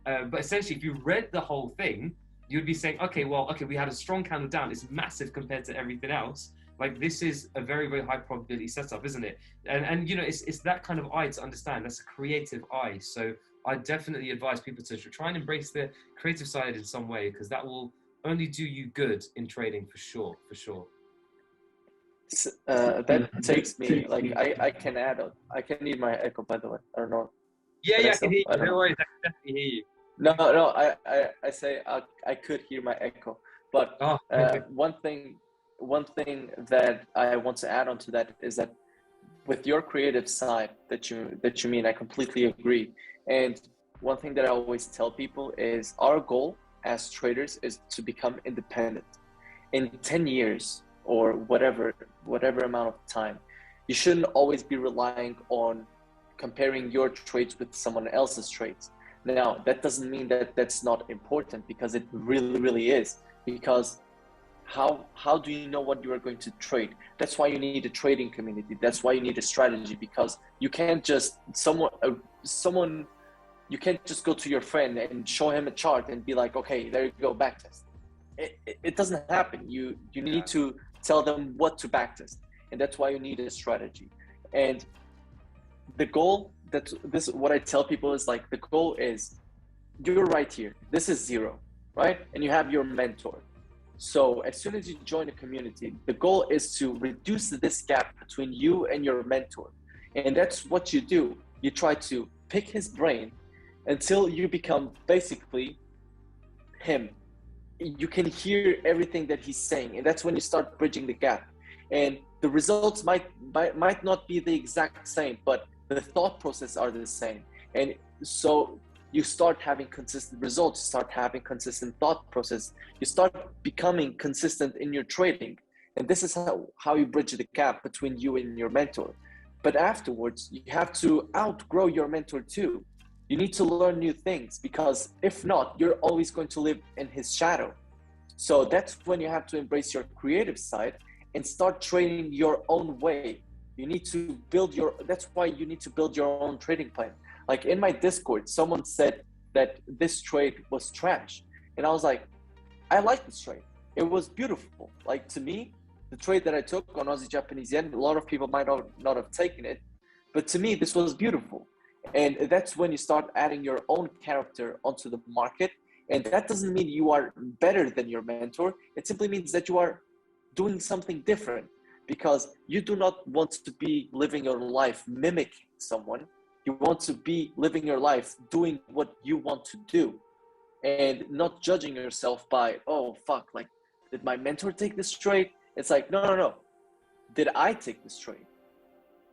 But essentially, if you read the whole thing, you'd be saying, okay, we had a strong candle down. It's massive compared to everything else. Like this is a very, very high probability setup, isn't it? And you know, it's that kind of eye to understand. That's a creative eye. So I definitely advise people to try and embrace the creative side in some way, because that will only do you good in trading for sure, for sure. That takes me, like, I can add on. I can hear my echo, by the way. I don't know. Yeah, I can hear you. I don't No know. worries, I can definitely hear you. No, I say I could hear my echo. But Oh, one thing that I want to add on to that is that with your creative side that you mean, I completely agree. And one thing that I always tell people is our goal as traders is to become independent. In 10 years or whatever amount of time, you shouldn't always be relying on comparing your trades with someone else's trades. Now, that doesn't mean that that's not important, because it really, really is. Because how do you know what you are going to trade? That's why you need a trading community. That's why you need a strategy, because you can't just you can't just go to your friend and show him a chart and be like, okay, there you go, backtest. It doesn't happen. You need to tell them what to backtest, and that's why you need a strategy. And the goal, this what I tell people is, like, the goal is, you're right here. This is 0, right? And you have your mentor. So as soon as you join a community, the goal is to reduce this gap between you and your mentor. And that's what you do. You try to pick his brain until you become basically him. You can hear everything that he's saying, and that's when you start bridging the gap. And the results might not be the exact same, but the thought process are the same. And so you start having consistent results, start having consistent thought process, you start becoming consistent in your trading. And this is how you bridge the gap between you and your mentor. But afterwards, you have to outgrow your mentor too. You need to learn new things, because if not, you're always going to live in his shadow. So that's when you have to embrace your creative side and start trading your own way. You need to that's why you need to build your own trading plan. Like in my Discord, someone said that this trade was trash. And I was like, I like this trade. It was beautiful. Like, to me, the trade that I took on Aussie Japanese yen, a lot of people might not have taken it, but to me, this was beautiful. And that's when you start adding your own character onto the market. And that doesn't mean you are better than your mentor. It simply means that you are doing something different, because you do not want to be living your life mimicking someone. You want to be living your life doing what you want to do, and not judging yourself by, oh, fuck, like, did my mentor take this trade? It's like, no. Did I take this trade?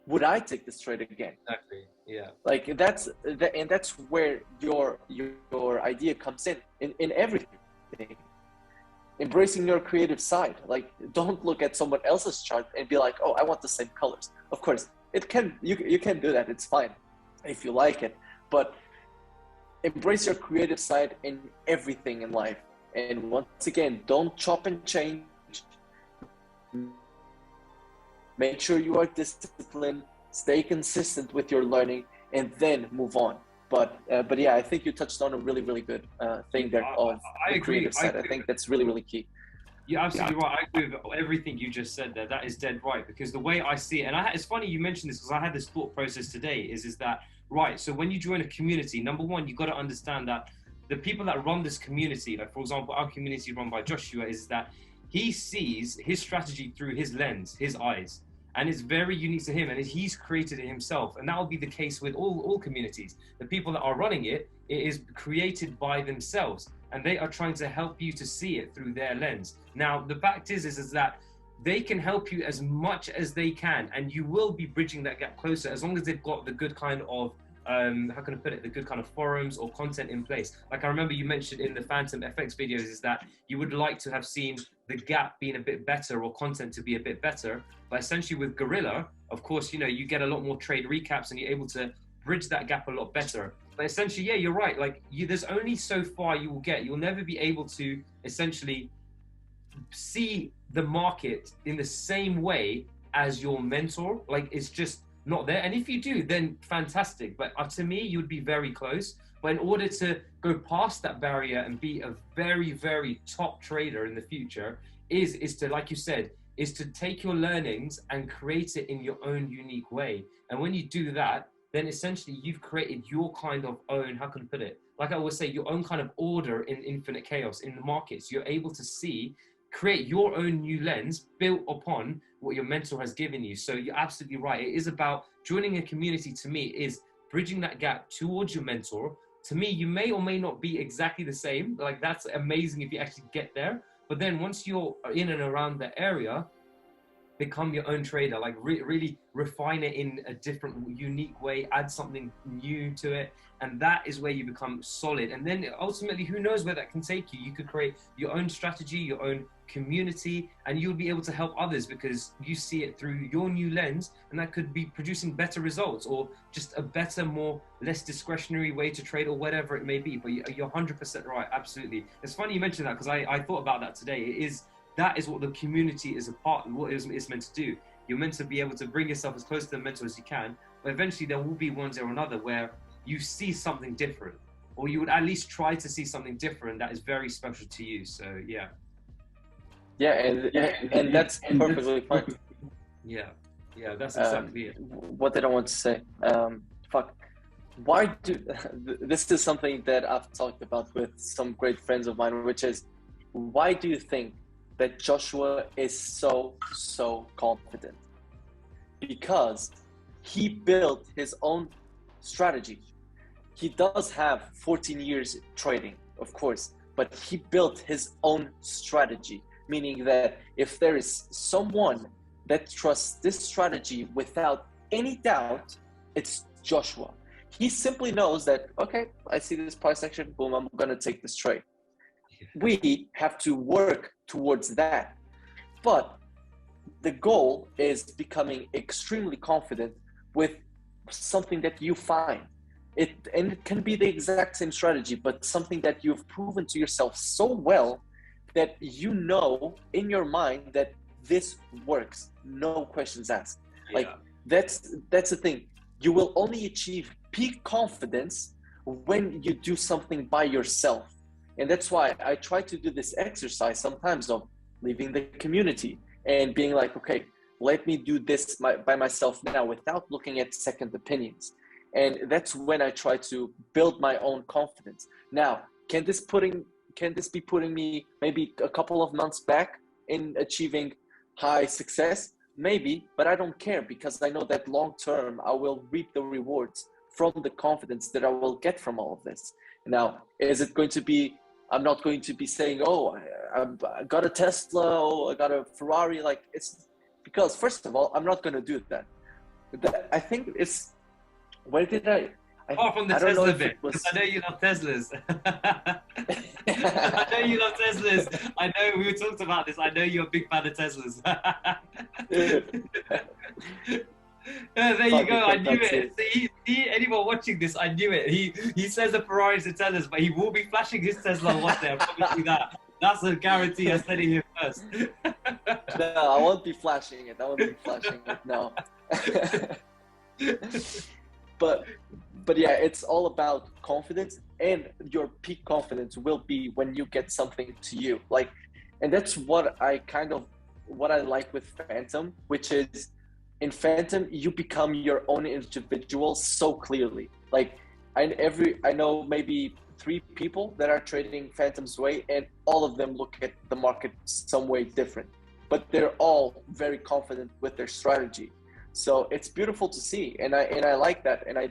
Would I take this trade again? exactly. Yeah. Like, that's where your idea comes in everything. Embracing your creative side. Like, don't look at someone else's chart and be like, oh, I want the same colors. Of course, you can do that. It's fine if you like it, but embrace your creative side in everything in life. And once again, don't chop and change. Make sure you are disciplined, stay consistent with your learning, and then move on. But yeah, I think you touched on a really, really good thing there of the creative side. I think that's really, really key. You're absolutely right. I agree with everything you just said there. That is dead right, because the way I see it, and it's funny you mentioned this, because I had this thought process today, is that, right, so when you join a community, number one, you've got to understand that the people that run this community, like, for example, our community run by Joshua, is that he sees his strategy through his lens, his eyes, and it's very unique to him, and he's created it himself. And that will be the case with all communities. The people that are running it is created by themselves, and they are trying to help you to see it through their lens. Now, the fact is that they can help you as much as they can, and you will be bridging that gap closer as long as they've got the good kind of how can I put it, the good kind of forums or content in place. Like, I remember you mentioned in the Phantom FX videos is that you would like to have seen the gap being a bit better, or content to be a bit better. But essentially with Guerrilla, of course, you know, you get a lot more trade recaps and you're able to bridge that gap a lot better. But essentially, yeah, you're right. Like, there's only so far you will get. You'll never be able to essentially see the market in the same way as your mentor. Like, it's just not there. And if you do, then fantastic. But to me, you would be very close. But in order to go past that barrier and be a very, very top trader in the future is to, like you said, is to take your learnings and create it in your own unique way. And when you do that, then essentially you've created your kind of own, how can I put it? Like I always say, your own kind of order in infinite chaos in the markets. You're able to create your own new lens built upon what your mentor has given you. So you're absolutely right. It is about joining a community. To me, is bridging that gap towards your mentor. To me, you may or may not be exactly the same. Like, that's amazing if you actually get there. But then once you're in and around the area, become your own trader, like really refine it in a different, unique way, add something new to it. And that is where you become solid. And then ultimately, who knows where that can take you? You could create your own strategy, your own community, and you'll be able to help others because you see it through your new lens, and that could be producing better results or just a better, less discretionary way to trade or whatever it may be. But you're 100% right. Absolutely. It's funny you mentioned that because I thought about that today. That is what the community is what it's meant to do. You're meant to be able to bring yourself as close to the mentor as you can, but eventually there will be one day or another where you see something different, or you would at least try to see something different that is very special to you. So yeah. Yeah, and that's perfectly fine. Yeah, that's exactly it. What did I want to say? This is something that I've talked about with some great friends of mine, which is, why do you think that Joshua is so confident? Because he built his own strategy. He does have 14 years trading, of course, but he built his own strategy, meaning that if there is someone that trusts this strategy without any doubt, it's Joshua. He simply knows that, okay, I see this price action, boom, I'm gonna take this trade. We have to work towards that. But the goal is becoming extremely confident with something that you find. And it can be the exact same strategy, but something that you've proven to yourself so well that you know in your mind that this works, no questions asked. Yeah. Like, that's the thing. You will only achieve peak confidence when you do something by yourself. And that's why I try to do this exercise sometimes of leaving the community and being like, okay, let me do this by myself now without looking at second opinions. And that's when I try to build my own confidence. Now, can this be putting me maybe a couple of months back in achieving high success? Maybe, but I don't care, because I know that long term I will reap the rewards from the confidence that I will get from all of this. Now, is it going to be, I'm not going to be saying, oh, I got a Tesla, oh, I got a Ferrari. Like, it's because, first of all, I'm not going to do that. I think it's, where did I Apart from the Tesla bit, because I know you love Teslas. I know you love Teslas. I know we talked about this. I know you're a big fan of Teslas. There you go. I knew it. See, anyone watching this, I knew it. He says the Ferraris are Teslas, but he will be flashing his Tesla one day. I promise you that. That's a guarantee. I said it here first. No, I won't be flashing it. No. But yeah, it's all about confidence, and your peak confidence will be when you get something to you. Like, and that's what I like with Phantom, which is, in Phantom, you become your own individual so clearly. Like, I know maybe 3 people that are trading Phantom's way, and all of them look at the market some way different, but they're all very confident with their strategy. So it's beautiful to see, and I like that, and I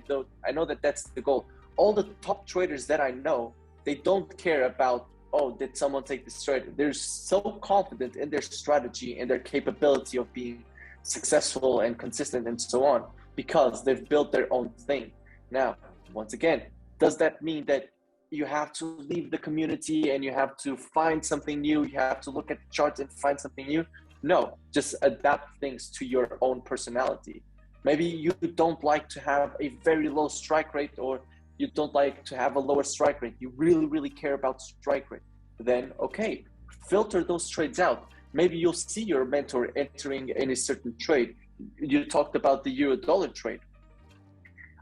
know that that's the goal. All the top traders that I know, they don't care about, oh, did someone take this trade? They're so confident in their strategy and their capability of being successful and consistent and so on, because they've built their own thing. Now, once again, does that mean that you have to leave the community and you have to find something new? You have to look at the charts and find something new? No, just adapt things to your own personality. Maybe you don't like to have a very low strike rate, or you don't like to have a lower strike rate. You really, really care about strike rate. Then, okay, filter those trades out. Maybe you'll see your mentor entering in a certain trade. You talked about the euro dollar trade.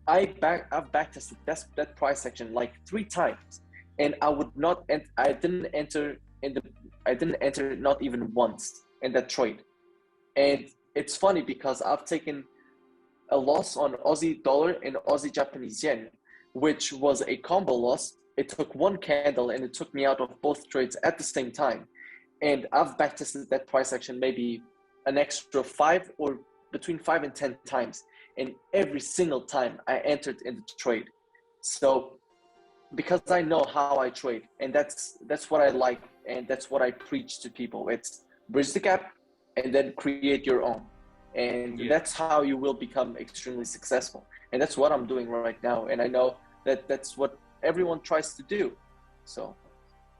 I've backtested that price action like 3 times, and I didn't enter not even once in that trade. And it's funny because I've taken a loss on Aussie dollar and Aussie Japanese yen, which was a combo loss. It took one candle and it took me out of both trades at the same time. And I've backtested that price action maybe an extra 5 or between 5 and 10 times. And every single time I entered in the trade. So because I know how I trade, and that's what I like, and that's what I preach to people. It's bridge the gap and then create your own. And that's how you will become extremely successful. And that's what I'm doing right now. And I know that that's what everyone tries to do. So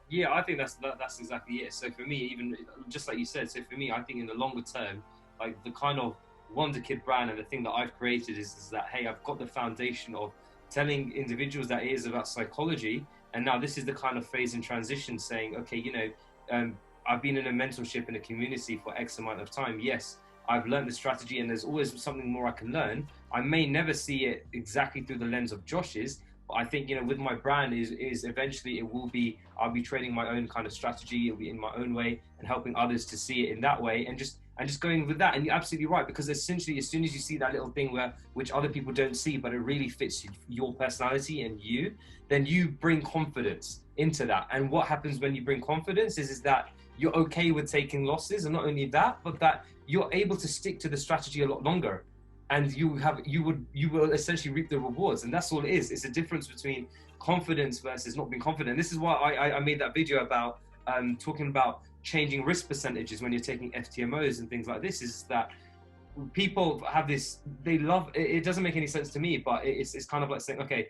yeah, I think that's exactly it. So for me, even just like you said, so for me, I think in the longer term, like the kind of Wonder Kid brand and the thing that I've created is that, hey, I've got the foundation of telling individuals that it is about psychology. And now this is the kind of phase in transition saying, okay, you know, I've been in a mentorship in a community for X amount of time. Yes, I've learned the strategy and there's always something more I can learn. I may never see it exactly through the lens of Josh's, but I think, you know, with my brand is eventually it will be, I'll be trading my own kind of strategy. It'll be in my own way and helping others to see it in that way and just going with that. And you're absolutely right, because essentially as soon as you see that little thing which other people don't see, but it really fits your personality and you, then you bring confidence into that. And what happens when you bring confidence is that you're okay with taking losses, and not only that, but that you're able to stick to the strategy a lot longer, and you will essentially reap the rewards. And that's all it is. It's a difference between confidence versus not being confident. This is why I made that video about talking about changing risk percentages when you're taking FTMOs and things like this. Is that people have this, they love it. It doesn't make any sense to me, but it's kind of like saying, okay,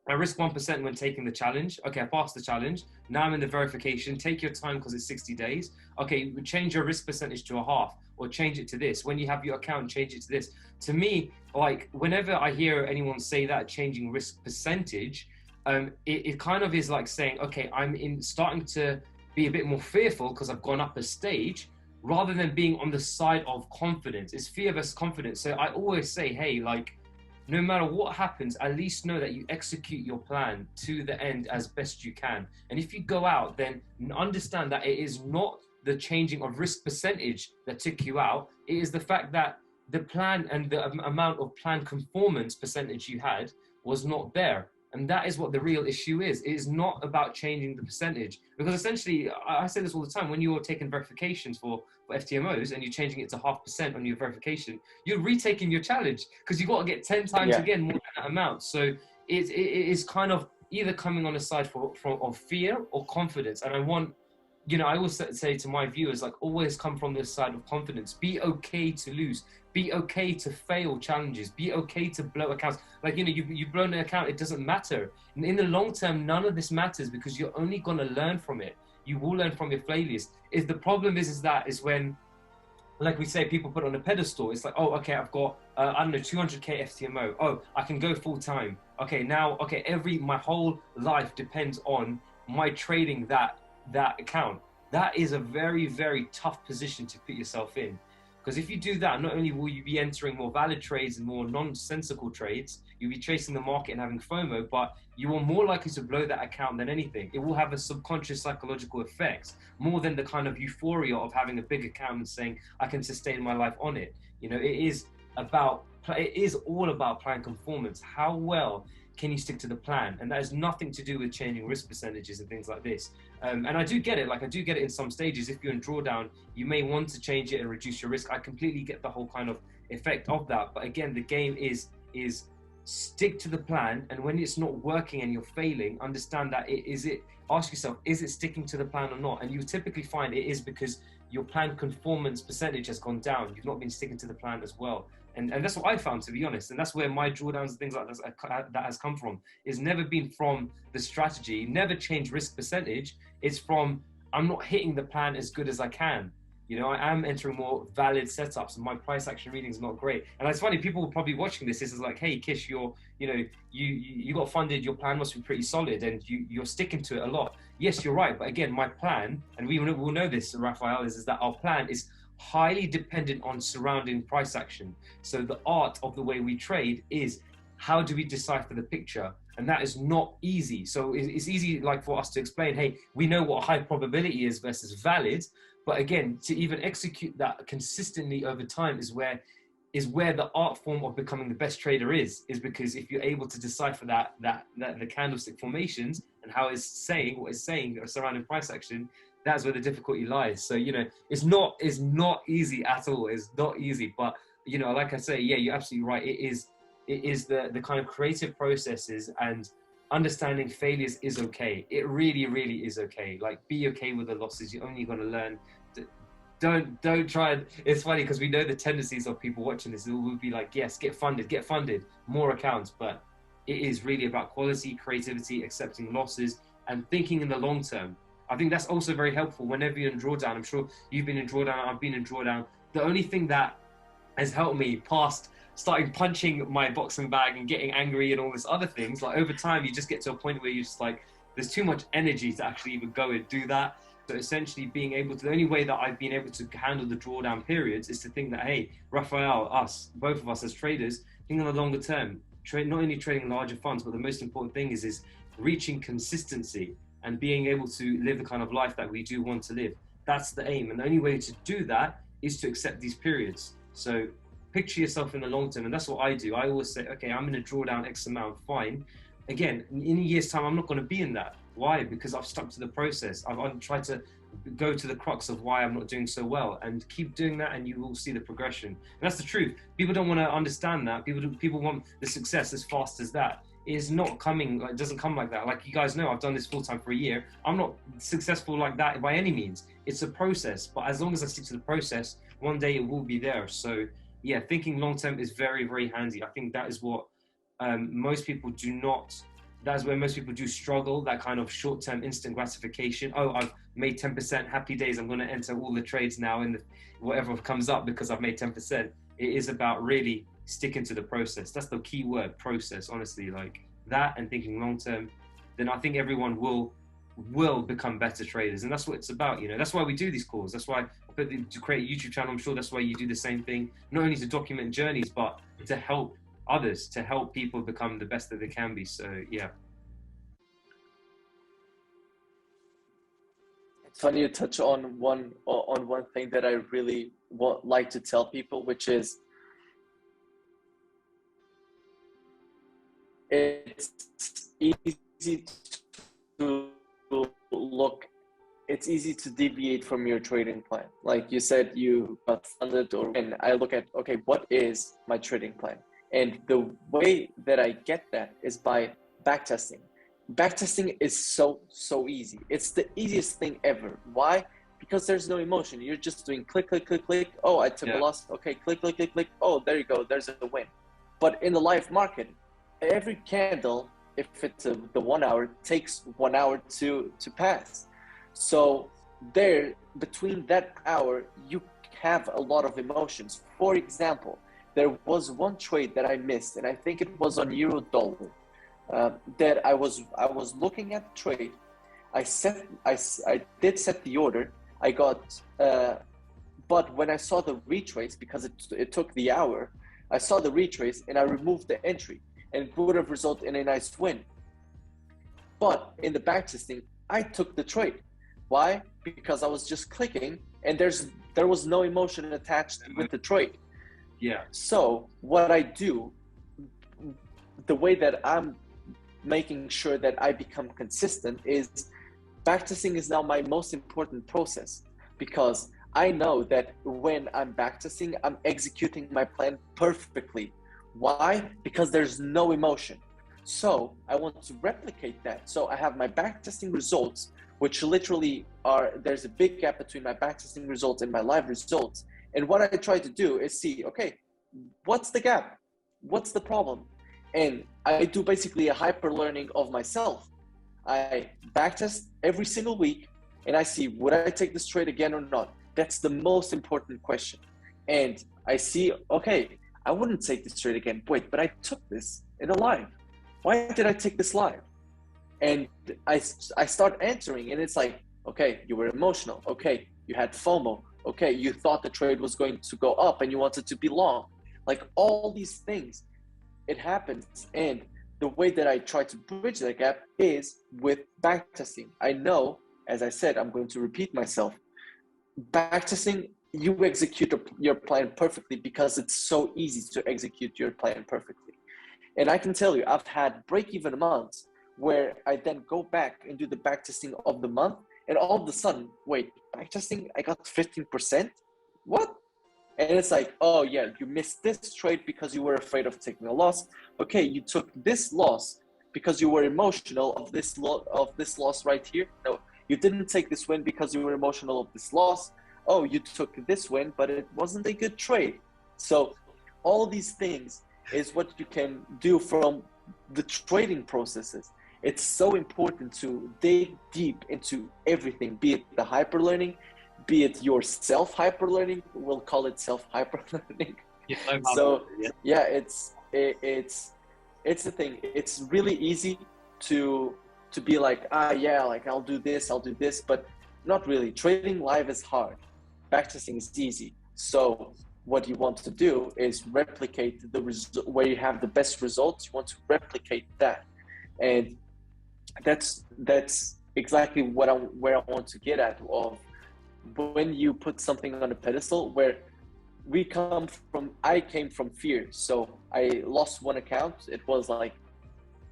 I risk 1% when taking the challenge. Okay, I passed the challenge. Now I'm in the verification. Take your time because it's 60 days. Okay, change your risk percentage to a half, or change it to this. When you have your account, change it to this. To me, like whenever I hear anyone say that, changing risk percentage, it kind of is like saying, okay, I'm starting to be a bit more fearful because I've gone up a stage, rather than being on the side of confidence. It's fear versus confidence. So I always say, hey, like, no matter what happens, at least know that you execute your plan to the end as best you can. And if you go out, then understand that it is not the changing of risk percentage that took you out. It is the fact that the plan and the amount of plan conformance percentage you had was not there. And that is what the real issue is. It is not about changing the percentage. Because essentially, I say this all the time, when you're taking verifications for FTMOs and you're changing it to 0.5% on your verification, you're retaking your challenge, because you've got to get 10 times again more than that amount. So it is kind of either coming on a side of fear or confidence. And I want, you know, I always say to my viewers, like, always come from this side of confidence. Be okay to lose. Be okay to fail challenges. Be okay to blow accounts. Like, you know, you've blown an account, it doesn't matter. And in the long term, none of this matters, because you're only going to learn from it. You will learn from your failures. The problem is when, like we say, people put on a pedestal. It's like, oh, okay, I've got, I don't know, 200K FTMO. Oh, I can go full time. Okay, now, okay, my whole life depends on my trading that account. That is a very, very tough position to put yourself in. Because if you do that, not only will you be entering more valid trades and more nonsensical trades, you'll be chasing the market and having FOMO, but you are more likely to blow that account than anything. It will have a subconscious psychological effects more than the kind of euphoria of having a big account and saying, I can sustain my life on it. You know, it is all about plan conformance. How well can you stick to the plan? And that has nothing to do with changing risk percentages and things like this. And I do get it. Like, I do get it in some stages. If you're in drawdown, you may want to change it and reduce your risk. I completely get the whole kind of effect of that. But again, the game is stick to the plan. And when it's not working and you're failing, understand that ask yourself, is it sticking to the plan or not? And you typically find it is, because your plan conformance percentage has gone down. You've not been sticking to the plan as well. And that's what I found, to be honest. And that's where my drawdowns and things like that has come from. It's never been from the strategy, never change risk percentage. It's from, I'm not hitting the plan as good as I can. You know, I am entering more valid setups and my price action reading is not great. And it's funny, people will probably watching this is like, hey, Kish, you got funded, your plan must be pretty solid and you're sticking to it a lot. Yes, you're right. But again, my plan, and we will know this, Raphael, is that our plan is highly dependent on surrounding price action. So the art of the way we trade is how do we decipher the picture? And that is not easy. So it's easy like for us to explain, hey, we know what high probability is versus valid, but again, to even execute that consistently over time is where the art form of becoming the best trader is because if you're able to decipher that the candlestick formations and how it's saying what it's saying surrounding price action, that's where the difficulty lies. So, you know, it's not easy at all. It's not easy, but you know, like I say, yeah, you're absolutely right. It is the kind of creative processes, and understanding failures is okay. It really, really is okay. Like, be okay with the losses. You're only going to learn. Don't try and, it's funny because we know the tendencies of people watching this. It will be like, yes, get funded, more accounts. But it is really about quality, creativity, accepting losses, and thinking in the long term. I think that's also very helpful whenever you're in drawdown. I'm sure you've been in drawdown, I've been in drawdown. The only thing that has helped me past starting punching my boxing bag and getting angry and all this other things, like over time, you just get to a point where you're just like, there's too much energy to actually even go and do that. So essentially being able to, the only way that I've been able to handle the drawdown periods is to think that, hey, Raphael, us, both of us as traders, think on the longer term, not only trading larger funds, but the most important thing is reaching consistency and being able to live the kind of life that we do want to live. That's the aim. And the only way to do that is to accept these periods. So picture yourself in the long term. And that's what I do. I always say, okay, I'm going to draw down X amount, fine. Again, in a year's time, I'm not going to be in that. Why? Because I've stuck to the process. I've tried to go to the crux of why I'm not doing so well, and keep doing that, and you will see the progression. And that's the truth. People don't want to understand that. People want the success as fast as that. It is not coming. It doesn't come like that. Like you guys know, I've done this full time for a year. I'm not successful like that by any means. It's a process. But as long as I stick to the process, one day it will be there. So yeah, thinking long term is very, very handy. I think that is what most people do not. That's where most people do struggle, that kind of short-term instant gratification. Oh, I've made 10%, happy days, I'm going to enter all the trades now in whatever comes up because I've made 10%. It is about really sticking to the process. That's the key word, process, honestly. Like that and thinking long-term, then I think everyone will become better traders. And that's what it's about, you know. That's why we do these calls. That's why to create a YouTube channel. I'm sure that's why you do the same thing, not only to document journeys, but to help others, to help people become the best that they can be. So yeah. It's funny you touch on one thing that I really like to tell people, which is it's easy to look. It's easy to deviate from your trading plan. Like you said, you got funded, and I look at, okay, what is my trading plan? And the way that I get that is by backtesting. Backtesting is so easy. It's the easiest thing ever. Why? Because there's no emotion. You're just doing click, click, click, click. Oh, I took a loss. Okay, click, click, click, click. Oh, there you go. There's a win. But in the live market, every candle, if it's the 1 hour, takes 1 hour to pass. So there, between that hour, you have a lot of emotions. For example, there was one trade that I missed, and I think it was on euro dollar, that I was looking at the trade. I did set the order. I got, but when I saw the retrace, because it took the hour, I saw the retrace and I removed the entry, and it would have resulted in a nice win. But in the backtesting, I took the trade. Why? Because I was just clicking, and there was no emotion attached with the trade. Yeah. So what I do, the way that I'm making sure that I become consistent is backtesting is now my most important process, because I know that when I'm backtesting, I'm executing my plan perfectly. Why? Because there's no emotion. So I want to replicate that. So I have my backtesting results, which literally there's a big gap between my backtesting results and my live results. And what I try to do is see, okay, what's the gap? What's the problem? And I do basically a hyper learning of myself. I backtest every single week, and I see, would I take this trade again or not? That's the most important question. And I see, okay, I wouldn't take this trade again. Wait, but I took this in a live. Why did I take this live? And I start answering, and it's like, okay, you were emotional. Okay, you had FOMO. Okay, you thought the trade was going to go up and you wanted to be long. Like all these things. it happens. And the way that I try to bridge that gap is with backtesting. I know, as I said, I'm going to repeat myself. Backtesting, you execute your plan perfectly because it's so easy to execute your plan perfectly. And I can tell you, I've had break-even months where I then go back and do the backtesting of the month, and all of a sudden, wait, backtesting, I got 15%? What? And it's like, oh yeah, you missed this trade because you were afraid of taking a loss. Okay, you took this loss because you were emotional of this loss right here. No, you didn't take this win because you were emotional of this loss. Oh, you took this win, but it wasn't a good trade. So all these things is what you can do from the trading processes. It's so important to dig deep into everything, be it the hyper learning, be it your self hyper learning. We'll call it self hyper learning. Yeah, so yeah, it's the thing. It's really easy to be like, yeah, like I'll do this, but not really. Trading live is hard. Backtesting is easy. So what you want to do is replicate the where you have the best results. You want to replicate that, and that's exactly where I want to get at. Of when you put something on a pedestal, where I came from fear. So I lost one account. It was like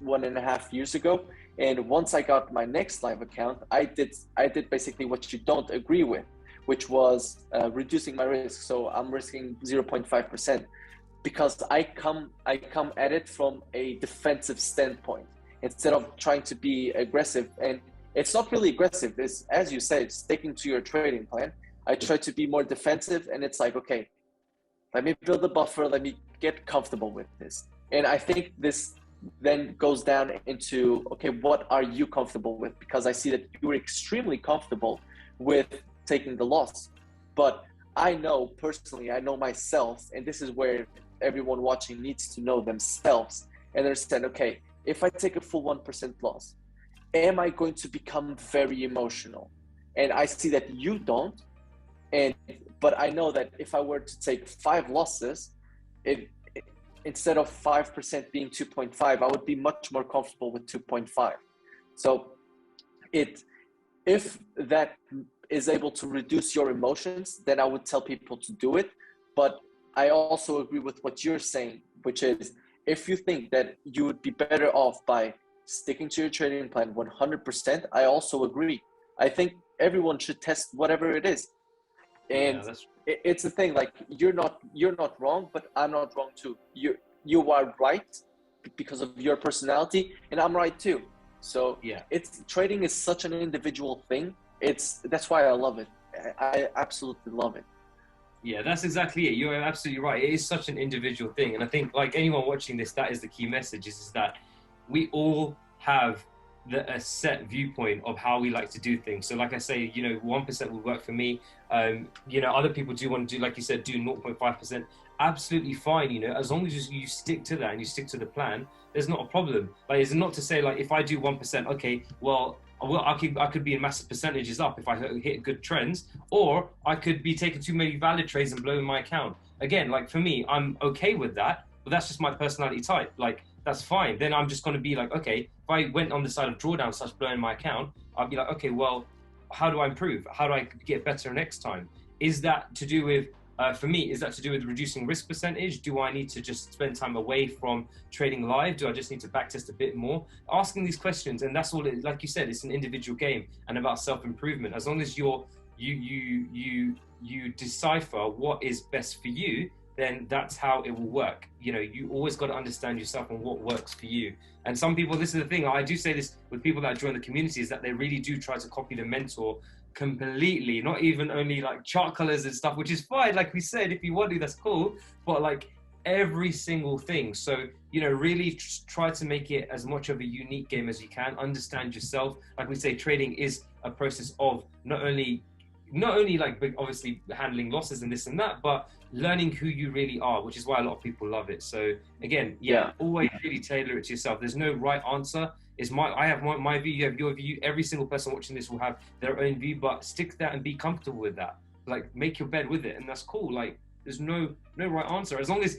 1.5 years ago, and once I got my next live account, I did basically what you don't agree with, which was reducing my risk. So I'm risking 0.5% because I come at it from a defensive standpoint instead of trying to be aggressive. And it's not really aggressive. It's, as you said, sticking to your trading plan. I try to be more defensive, and it's like, okay, let me build a buffer. Let me get comfortable with this. And I think this then goes down into, okay, what are you comfortable with? Because I see that you're extremely comfortable with taking the loss. But I know personally, I know myself, and this is where everyone watching needs to know themselves and understand, okay, if I take a full 1% loss, am I going to become very emotional? And I see that you don't. But I know that if I were to take 5 losses, instead of 5% being 2.5, I would be much more comfortable with 2.5. So if that is able to reduce your emotions, then I would tell people to do it. But I also agree with what you're saying, which is if you think that you would be better off by sticking to your trading plan 100%, I also agree. I think everyone should test whatever it is. And it's the thing, like you're not wrong, but I'm not wrong too. You are right because of your personality, and I'm right too. So yeah, trading is such an individual thing. That's why I love it. I absolutely love it. Yeah, that's exactly it. You're absolutely right. It is such an individual thing. And I think like anyone watching this, that is the key message, is that we all have a set viewpoint of how we like to do things. So like I say, 1% will work for me. Other people do want to do, like you said, do 0.5%. Absolutely fine. As long as you stick to that and you stick to the plan, there's not a problem. Like, it's not to say like, if I do 1%, okay, well, I could be in massive percentages up if I hit good trends, or I could be taking too many valid trades and blowing my account. Again, like for me, I'm okay with that, but that's just my personality type. Like, that's fine. Then I'm just going to be like, okay, if I went on the side of drawdown, starts blowing my account, I'll be like, okay, well, how do I improve? How do I get better next time? Is that to do with, for me, is that to do with reducing risk percentage? Do I need to just spend time away from trading live? Do I just need to backtest a bit more? Asking these questions, and that's all. Like you said, it's an individual game and about self-improvement. As long as you decipher what is best for you, then that's how it will work. You always got to understand yourself and what works for you. And some people, this is the thing, I do say this with people that join the community, is that they really do try to copy the mentor completely, not even only like chart colors and stuff, which is fine. Like we said, if you want to, that's cool. But like every single thing. So, really try to make it as much of a unique game as you can. Understand yourself. Like we say, trading is a process of not only like obviously handling losses and this and that, but learning who you really are, which is why a lot of people love it. So again, always really tailor it to yourself. There's no right answer. I have my view, you have your view. Every single person watching this will have their own view, but stick to that and be comfortable with that. Like, make your bed with it, and that's cool. Like, There's no right answer. As long as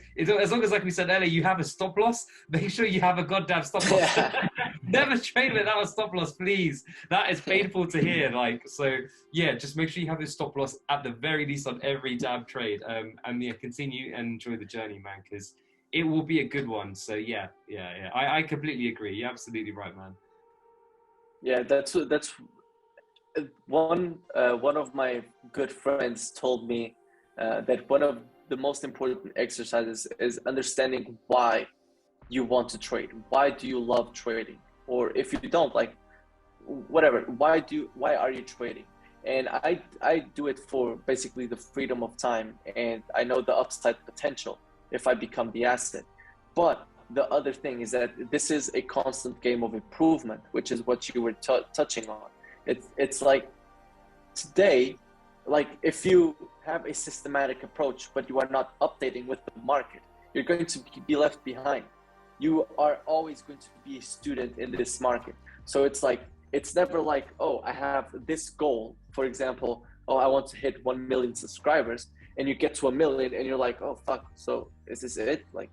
like we said earlier, you have a stop loss, make sure you have a goddamn stop loss. Yeah. Never trade without a stop loss, please. That is painful to hear. Like, so yeah, just make sure you have a stop loss at the very least on every damn trade. And yeah, continue and enjoy the journey, man, because it will be a good one. So yeah. I completely agree. You're absolutely right, man. Yeah, that's one of my good friends told me that one of the most important exercises is understanding why you want to trade. Why do you love trading? Or if you don't, like, whatever, why are you trading? And I do it for basically the freedom of time, and I know the upside potential if I become the asset. But the other thing is that this is a constant game of improvement, which is what you were touching on. It's like today, like if you have a systematic approach, but you are not updating with the market, you're going to be left behind. You are always going to be a student in this market. So it's like, it's never like, oh, I have this goal. For example, oh, I want to hit 1 million subscribers, and you get to 1 million and you're like, oh, fuck. So is this it? Like,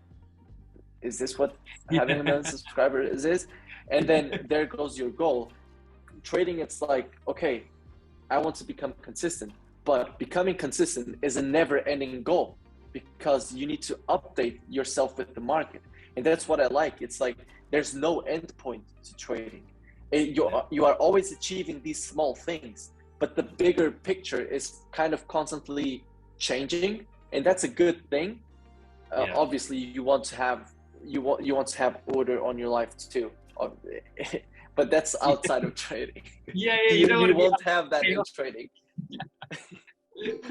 is this what having 1 million subscribers is? And then there goes your goal. Trading, it's like, okay, I want to become consistent, but becoming consistent is a never-ending goal because you need to update yourself with the market. And that's what I like. It's like there's no end point to trading. You are always achieving these small things, but the bigger picture is kind of constantly changing, and that's a good thing. Obviously, you want to have order on your life too, but that's outside of trading. You won't have that in trading.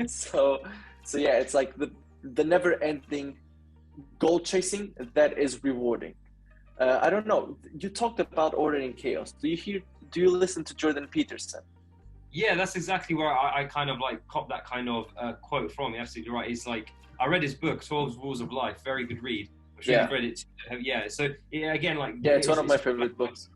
so yeah, it's like the never-ending goal chasing that is rewarding. I don't know. You talked about order in chaos. Do you listen to Jordan Peterson? Yeah, that's exactly where I kind of like cop that kind of quote from. You're absolutely right. It's like, I read his book, 12 Rules of Life. Very good read. I'm sure you've read it too. Yeah. So yeah, again, like, yeah, it's one of my favorite books.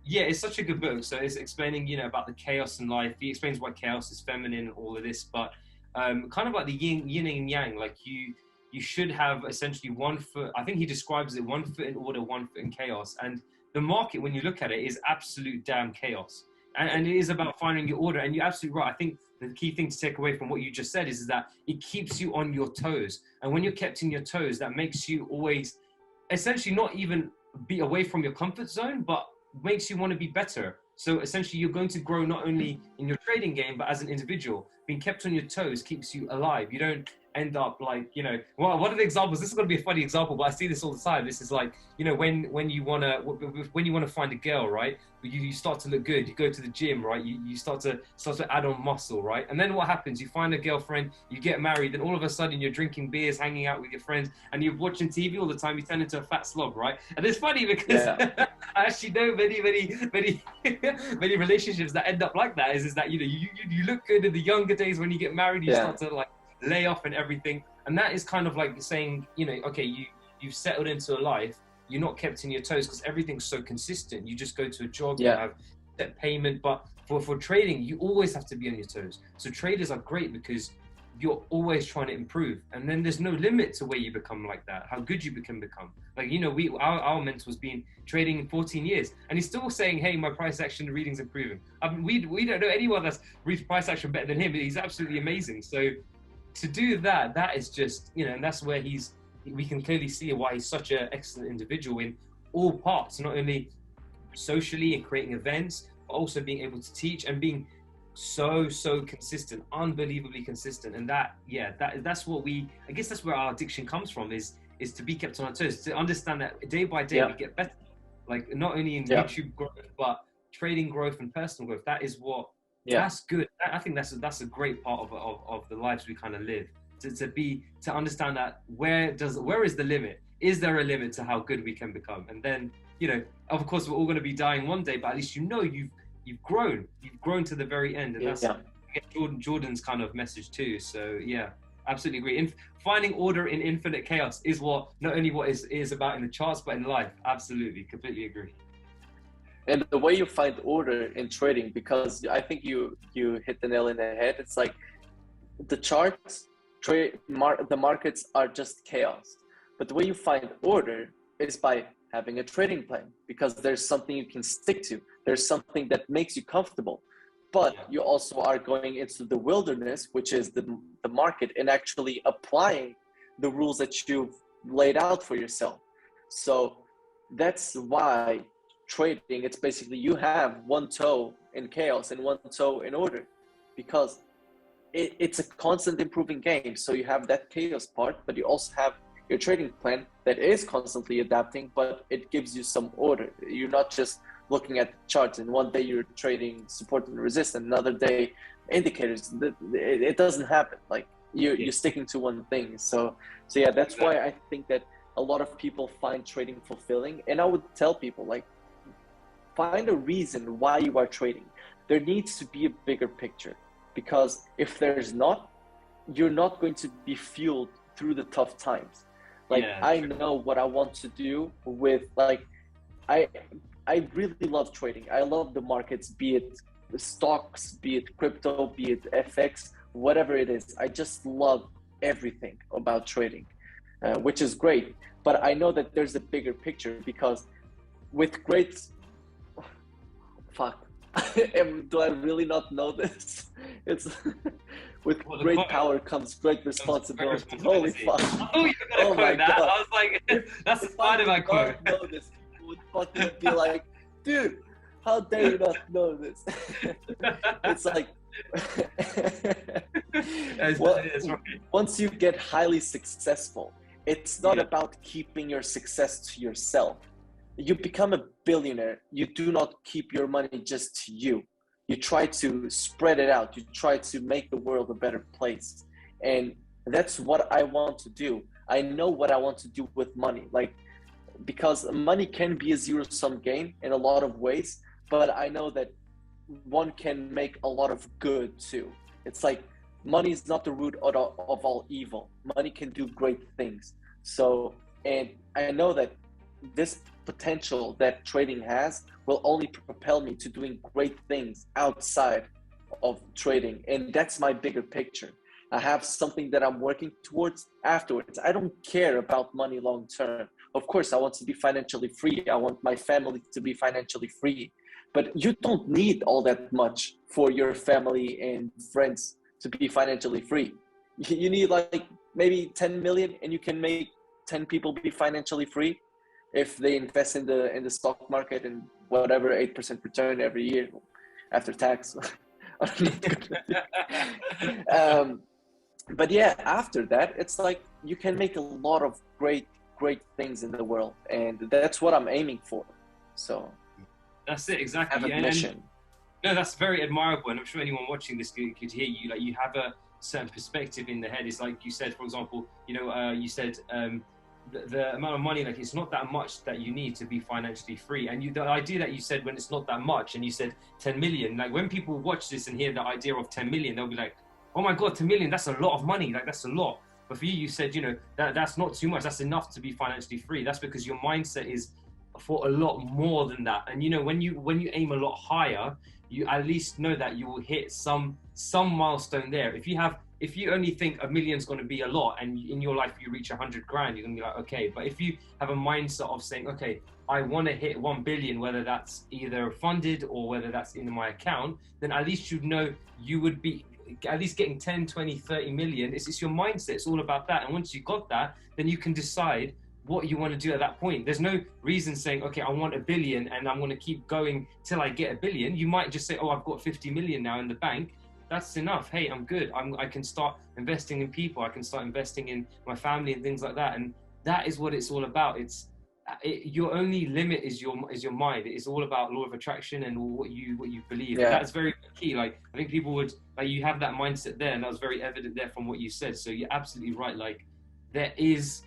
Yeah, it's such a good book. So it's explaining, about the chaos in life. He explains why chaos is feminine and all of this, but kind of like the yin and yang. Like you should have essentially 1 foot. I think he describes it 1 foot in order, 1 foot in chaos. And the market, when you look at it, is absolute damn chaos. And it is about finding your order. And you're absolutely right. I think the key thing to take away from what you just said is that it keeps you on your toes. And when you're kept in your toes, that makes you always essentially not even be away from your comfort zone, but makes you want to be better. So essentially you're going to grow not only in your trading game, but as an individual. Being kept on your toes keeps you alive. You don't end up like, well, one of the examples, this is going to be a funny example, but I see this all the time. This is like, when you want to find a girl, right? You start to look good. You go to the gym, right? You start to add on muscle, right? And then what happens? You find a girlfriend, you get married, then all of a sudden you're drinking beers, hanging out with your friends, and you're watching TV all the time. You turn into a fat slob, right? And it's funny because I actually know many relationships that end up like that. Is that you look good in the younger days. When you get married, you start to like lay off and everything, and that is kind of like saying, okay, you've settled into a life, you're not kept in your toes because everything's so consistent. You just go to a job, you have set payment, but for trading, you always have to be on your toes. So traders are great because you're always trying to improve, and then there's no limit to where you become like that, how good you can become. Like, our mentor's been trading 14 years, and he's still saying, hey, my price action reading's improving. I mean, we don't know anyone that's reached price action better than him, but he's absolutely amazing. So to do that is just, and that's where we can clearly see why he's such an excellent individual in all parts, not only socially and creating events, but also being able to teach and being so consistent, unbelievably consistent. And that's what I guess that's where our addiction comes from, is to be kept on our toes, to understand that day by day we get better, like not only in YouTube growth, but trading growth and personal growth. That is what, that's good. I think that's a great part of the lives we kind of live, to understand that where is the limit? Is there a limit to how good we can become? And then, of course, we're all going to be dying one day, but at least you've grown to the very end. And that's Jordan's kind of message too. So yeah, absolutely agree. And finding order in infinite chaos is what is about in the charts, but in life. Absolutely, completely agree. And the way you find order in trading, because I think you hit the nail in the head. It's like the charts, the markets are just chaos. But the way you find order is by having a trading plan, because there's something you can stick to. There's something that makes you comfortable. But you also are going into the wilderness, which is the market, and actually applying the rules that you've laid out for yourself. So that's why trading, it's basically you have one toe in chaos and one toe in order, because it's a constant improving game. So you have that chaos part, but you also have your trading plan that is constantly adapting, but it gives you some order. You're not just looking at the charts and one day you're trading support and resistance, another day indicators. It doesn't happen. Like you're sticking to one thing. So yeah, that's why I think that a lot of people find trading fulfilling. And I would tell people, like, find a reason why you are trading. There needs to be a bigger picture, because if there's not, you're not going to be fueled through the tough times. Like, I know what I want to do with, like, I really love trading. I love the markets, be it stocks, be it crypto, be it FX, whatever it is. I just love everything about trading, which is great. But I know that there's a bigger picture, because with great, do I really not know this? It's with great power comes great responsibility. Holy fuck! Oh my god! I was like, that's the part of my quote. If I did not know this, people would fucking be like, dude, how dare you not know this? It's like, once you get highly successful, it's not about keeping your success to yourself. You become a billionaire, you do not keep your money just to you. You try to spread it out. You try to make the world a better place. And that's what I want to do. I know what I want to do with money, like, because money can be a zero-sum game in a lot of ways, but I know that one can make a lot of good too. It's like, money is not the root of all evil. Money can do great things. So, and I know that this potential that trading has will only propel me to doing great things outside of trading. And that's my bigger picture. I have something that I'm working towards afterwards. I don't care about money long term. Of course, I want to be financially free. I want my family to be financially free. But you don't need all that much for your family and friends to be financially free. You need like maybe 10 million, and you can make 10 people be financially free if they invest in the stock market and whatever 8% return every year after tax. But yeah, after that, it's like you can make a lot of great things in the world, and that's what I'm aiming for. So that's it, exactly. Have a mission. No, that's very admirable, and I'm sure anyone watching this could hear you. Like, you have a certain perspective in the head. It's like you said, for example, you said the amount of money, like, it's not that much that you need to be financially free. And the idea that you said, when it's not that much, and you said 10 million, like, when people watch this and hear the idea of 10 million, they'll be like, oh my God, 10 million, that's a lot of money. Like, that's a lot. But for you, you said, that's not too much. That's enough to be financially free. That's because your mindset is for a lot more than that. And when you aim a lot higher, you at least know that you will hit some milestone there. If you only think a million's going to be a lot, and in your life you reach 100 grand, you're going to be like, okay. But if you have a mindset of saying, okay, I want to hit 1 billion, whether that's either funded or whether that's in my account, then at least you'd know you would be at least getting 10, 20, 30 million. It's your mindset. It's all about that. And once you got that, then you can decide what you want to do at that point. There's no reason saying, okay, I want 1 billion and I'm going to keep going till I get 1 billion. You might just say, oh, I've got 50 million now in the bank. That's enough. Hey, I'm good. I can start investing in people. I can start investing in my family and things like that. And that is what it's all about. Your only limit is your mind. It's all about law of attraction and what you believe. Yeah. That's very key. Like, I think people would, like, you have that mindset there, and that was very evident there from what you said. So you're absolutely right. Like, there is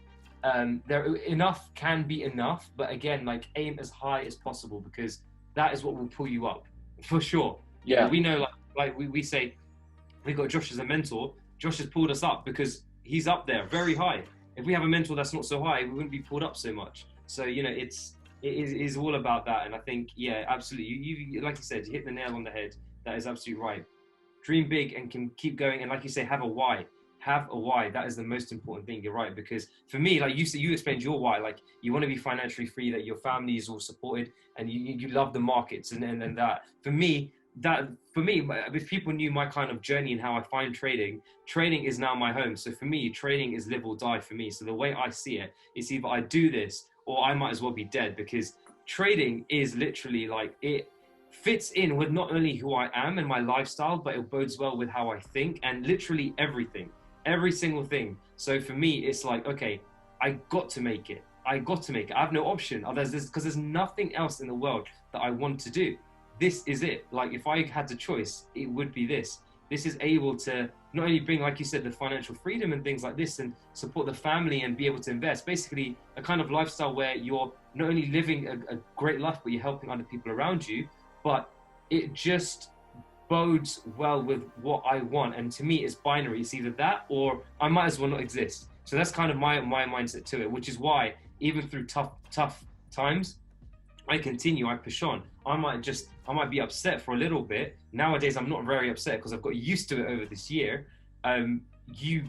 enough can be enough, but again, like, aim as high as possible, because that is what will pull you up for sure. Yeah, we know, like we say, we got Josh as a mentor. Josh has pulled us up because he's up there very high. If we have a mentor that's not so high, we wouldn't be pulled up so much. So it is all about that. And I think, yeah, absolutely, you like you said, you hit the nail on the head. That is absolutely right. Dream big and can keep going, and like you say, have a why. have a why. That is the most important thing. You're right, because for me, like you explained your why. Like you want to be financially free, that your family is all supported, and you love the markets, and that. For me, if people knew my kind of journey and how I find trading is now my home. So for me, trading is live or die for me. So the way I see it is either I do this or I might as well be dead, because trading is literally like, it fits in with not only who I am and my lifestyle, but it bodes well with how I think and literally everything, every single thing. So for me, it's like, okay, I got to make it. I have no option. Because there's nothing else in the world that I want to do. This is it. Like if I had the choice, it would be this. This is able to not only bring, like you said, the financial freedom and things like this, and support the family and be able to invest. Basically, a kind of lifestyle where you're not only living a great life, but you're helping other people around you. But it just bodes well with what I want. And to me, it's binary. It's either that or I might as well not exist. So that's kind of my mindset to it, which is why even through tough times, I continue, I push on. I might be upset for a little bit. Nowadays, I'm not very upset because I've got used to it over this year. You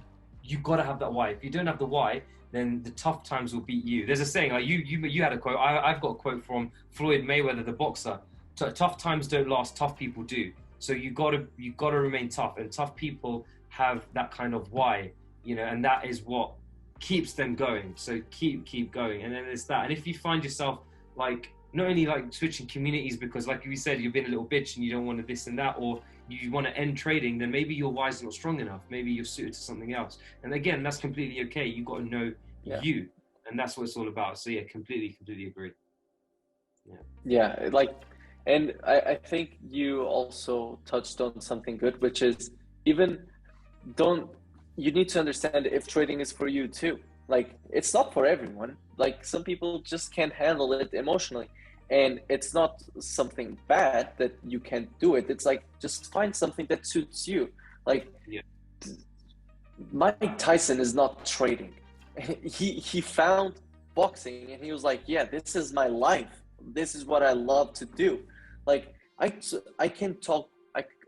got to have that why. If you don't have the why, then the tough times will beat you. There's a saying, like you had a quote. I've got a quote from Floyd Mayweather, the boxer. Tough times don't last, tough people do. So you gotta remain tough, and tough people have that kind of why, and that is what keeps them going. So keep going. And then there's that. And if you find yourself like not only like switching communities because, like you said, you've been a little bitch and you don't want to this and that, or you want to end trading, then maybe your why is not strong enough. Maybe you're suited to something else. And again, that's completely okay. You got to know you, and that's what it's all about. So yeah, completely agree. Yeah, and I think you also touched on something good, which is you need to understand if trading is for you too. Like, it's not for everyone. Like, some people just can't handle it emotionally. And it's not something bad that you can't do it. It's like, just find something that suits you. Like, Mike Tyson is not trading. He found boxing and he was like, yeah, this is my life. This is what I love to do. Like, I can talk.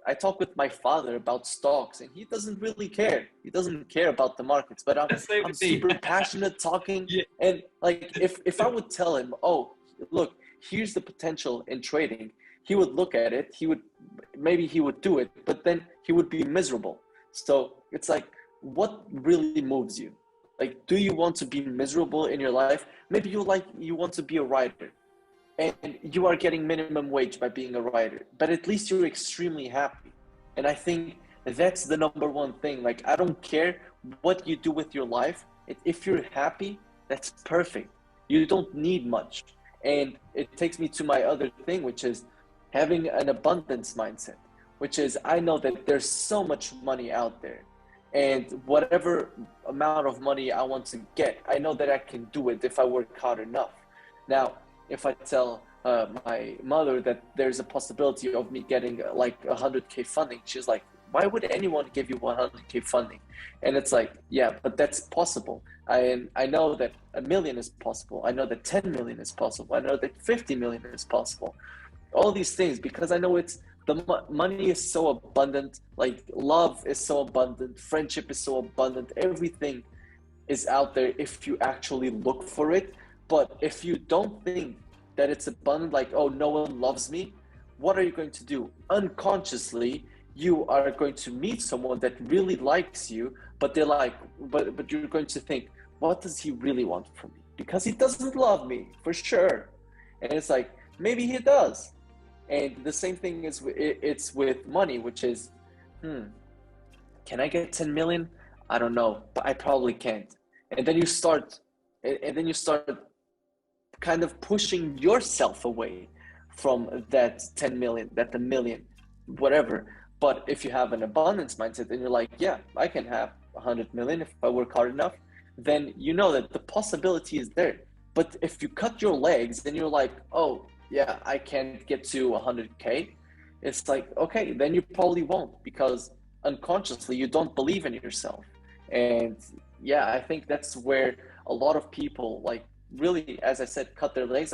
I talk with my father about stocks, and he doesn't really care. He doesn't care about the markets, but I'm super passionate talking. And like, if I would tell him, oh, look, here's the potential in trading, he would look at it. Maybe he would do it, but then he would be miserable. So it's like, what really moves you? Like, do you want to be miserable in your life? Maybe you want to be a writer, and you are getting minimum wage by being a writer, but at least you're extremely happy. And I think that's the number one thing. Like, I don't care what you do with your life. If you're happy, that's perfect. You don't need much. And it takes me to my other thing, which is having an abundance mindset, which is, I know that there's so much money out there, and whatever amount of money I want to get, I know that I can do it if I work hard enough. Now, if I tell my mother that there's a possibility of me getting like 100K funding, she's like, why would anyone give you 100K funding? And it's like, yeah, but that's possible. I know that 1 million is possible. I know that 10 million is possible. I know that 50 million is possible. All these things, because I know money is so abundant, like love is so abundant, friendship is so abundant, everything is out there if you actually look for it. But if you don't think that it's abundant, like, oh, no one loves me, what are you going to do? Unconsciously, you are going to meet someone that really likes you, but they're like, but you're going to think, what does he really want from me? Because he doesn't love me, for sure. And it's like, maybe he does. And the same thing is it's with money, which is, can I get 10 million? I don't know, but I probably can't. And then you start kind of pushing yourself away from that 10 million, that 1 million, whatever. But if you have an abundance mindset and you're like, yeah, I can have 100 million if I work hard enough, then you know that the possibility is there. But if you cut your legs and you're like, oh, yeah, I can't get to 100K, it's like, okay, then you probably won't, because unconsciously you don't believe in yourself. And yeah, I think that's where a lot of people, like, really, as I said, cut their legs.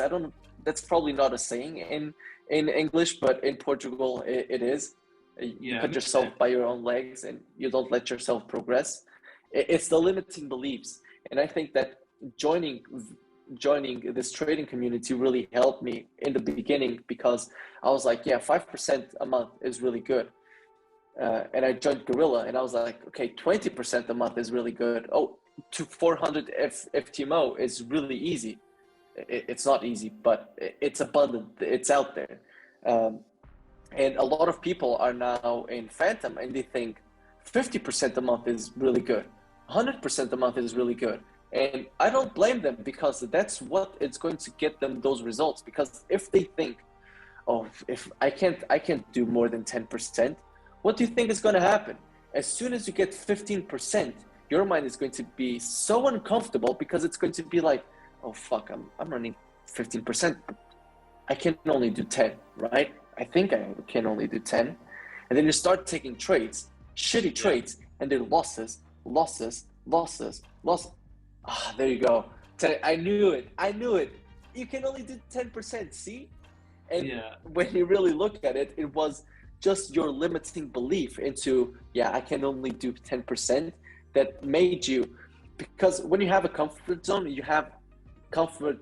That's probably not a saying in English, but in Portugal it is. You cut yourself by your own legs and you don't let yourself progress. It's the limiting beliefs. And I think that joining this trading community really helped me in the beginning, because I was like, yeah, 5% a month is really good. And I joined Guerrilla and I was like, okay, 20% a month is really good. Oh, to 400 FTMO is really easy. It's not easy, but it's abundant. It's out there. And a lot of people are now in Phantom and they think 50% a month is really good. 100% a month is really good. And I don't blame them, because that's what it's going to get them those results. Because if they think, oh, if I can't do more than 10%, what do you think is going to happen? As soon as you get 15%, your mind is going to be so uncomfortable, because it's going to be like, oh fuck, I'm running 15%. I can only do 10, right? I think I can only do 10. And then you start taking trades, shitty trades, and they're losses. Ah, there you go. I knew it. You can only do 10%, see? And when you really look at it, it was just your limiting belief into, yeah, I can only do 10%, that made you, because when you have a comfort zone, you have comfort,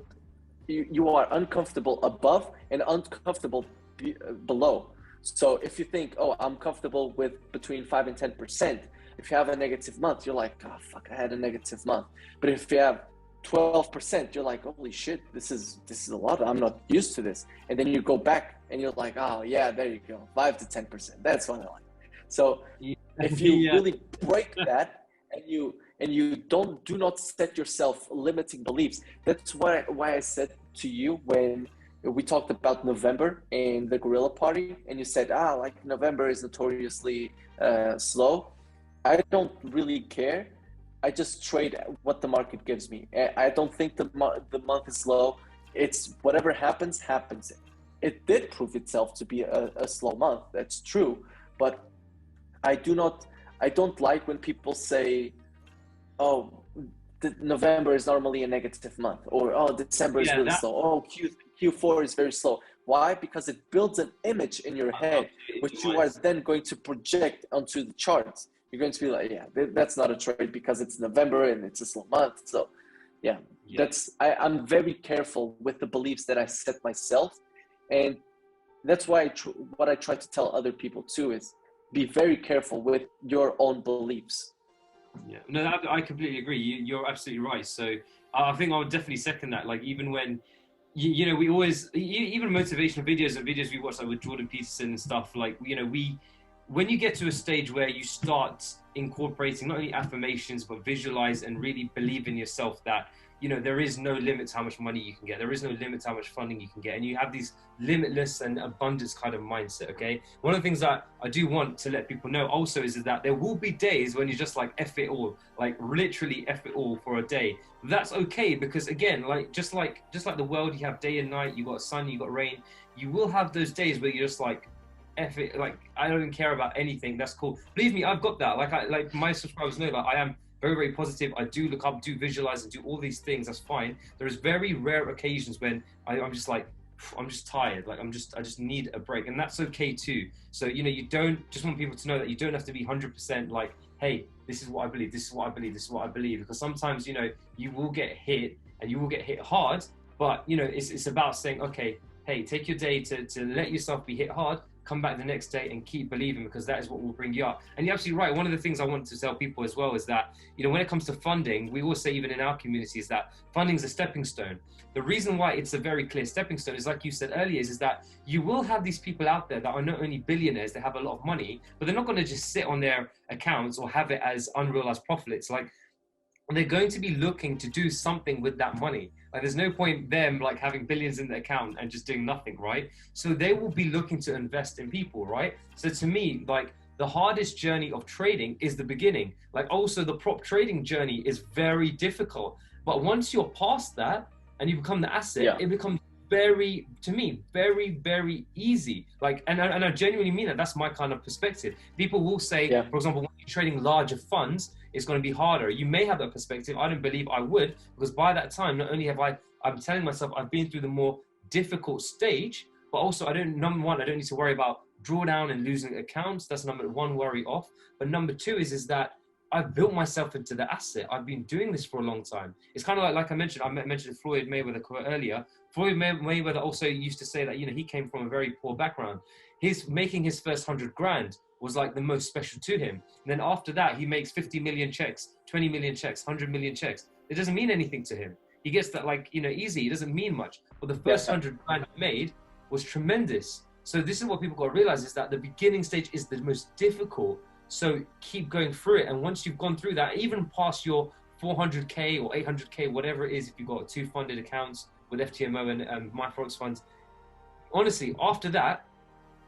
you are uncomfortable above and uncomfortable below. So if you think, oh, I'm comfortable with between 5 and 10%, if you have a negative month, you're like, oh fuck, I had a negative month. But if you have 12%, you're like, holy shit, this is a lot. I'm not used to this. And then you go back and you're like, oh yeah, there you go, 5 to 10%. That's what I like. So if you really break that, and you do not set yourself limiting beliefs. That's why I said to you when we talked about November and the Guerrilla party, and you said, like November is notoriously slow. I don't really care. I just trade what the market gives me. I don't think the month is slow. It's whatever happens. It did prove itself to be a slow month. That's true. But I don't like when people say, oh, November is normally a negative month, or oh, December is really slow. Oh, Q4 is very slow. Why? Because it builds an image in your head, which you are then going to project onto the charts. You're going to be like, yeah, that's not a trade because it's November and it's a slow month. So yeah. I'm very careful with the beliefs that I set myself. And that's why what I try to tell other people too is be very careful with your own beliefs. Yeah, no, I completely agree. You're absolutely right. So I think I would definitely second that. Like, even when, you know, we always, even motivational videos and videos we watch, like with Jordan Peterson and stuff, like, you know, when you get to a stage where you start incorporating not only affirmations, but visualize and really believe in yourself that, you know, there is no limit to how much money you can get. There is no limit to how much funding you can get. And you have these limitless and abundance kind of mindset, okay? One of the things that I do want to let people know also is that there will be days when you're just like, F it all, like literally F it all for a day. That's okay, because again, like just like the world, you have day and night, you got sun, you got rain. You will have those days where you're just like, F it, like I don't even care about anything. That's cool. Believe me, I've got that. Like my subscribers know that I am very, very positive. I do look up, do visualize, and do all these things. That's fine. There's very rare occasions when I'm just like, I'm just tired. Like I just need a break, and that's okay too. So you know, you don't just want people to know that you don't have to be 100% like, hey, this is what I believe. This is what I believe. This is what I believe. Because sometimes, you know, you will get hit, and you will get hit hard. But you know, it's about saying, okay, hey, take your day to let yourself be hit hard. Come back the next day and keep believing, because that is what will bring you up. And you're absolutely right. One of the things I want to tell people as well is that, you know, when it comes to funding, we always say, even in our community, is that funding is a stepping stone. The reason why it's a very clear stepping stone is, like you said earlier, is that you will have these people out there that are not only billionaires, they have a lot of money, but they're not going to just sit on their accounts or have it as unrealized profits. Like, they're going to be looking to do something with that money. Like, there's no point them like having billions in their account and just doing nothing, right? So they will be looking to invest in people, right? So to me, like, the hardest journey of trading is the beginning. Like, also the prop trading journey is very difficult. But once you're past that and you become the asset, it becomes very, to me, very, very easy. Like, and I genuinely mean that. That's my kind of perspective. People will say, for example, when you're trading larger funds, it's going to be harder. You may have that perspective. I don't believe I would, because by that time, not only have I'm telling myself I've been through the more difficult stage, but also number one, I don't need to worry about drawdown and losing accounts. That's number one worry off. But number two is that I've built myself into the asset. I've been doing this for a long time. It's kind of like I mentioned Floyd Mayweather quote earlier. Floyd Mayweather also used to say that, he came from a very poor background. His making his first 100 grand was like the most special to him. And then after that, he makes 50 million checks, 20 million checks, 100 million checks. It doesn't mean anything to him. He gets that easy. It doesn't mean much. But the first 100 grand he made was tremendous. So this is what people got to realize, is that the beginning stage is the most difficult. So keep going through it. And once you've gone through that, even past your 400K or 800K, whatever it is, if you've got 2 funded accounts with FTMO and My Forex funds, honestly, after that,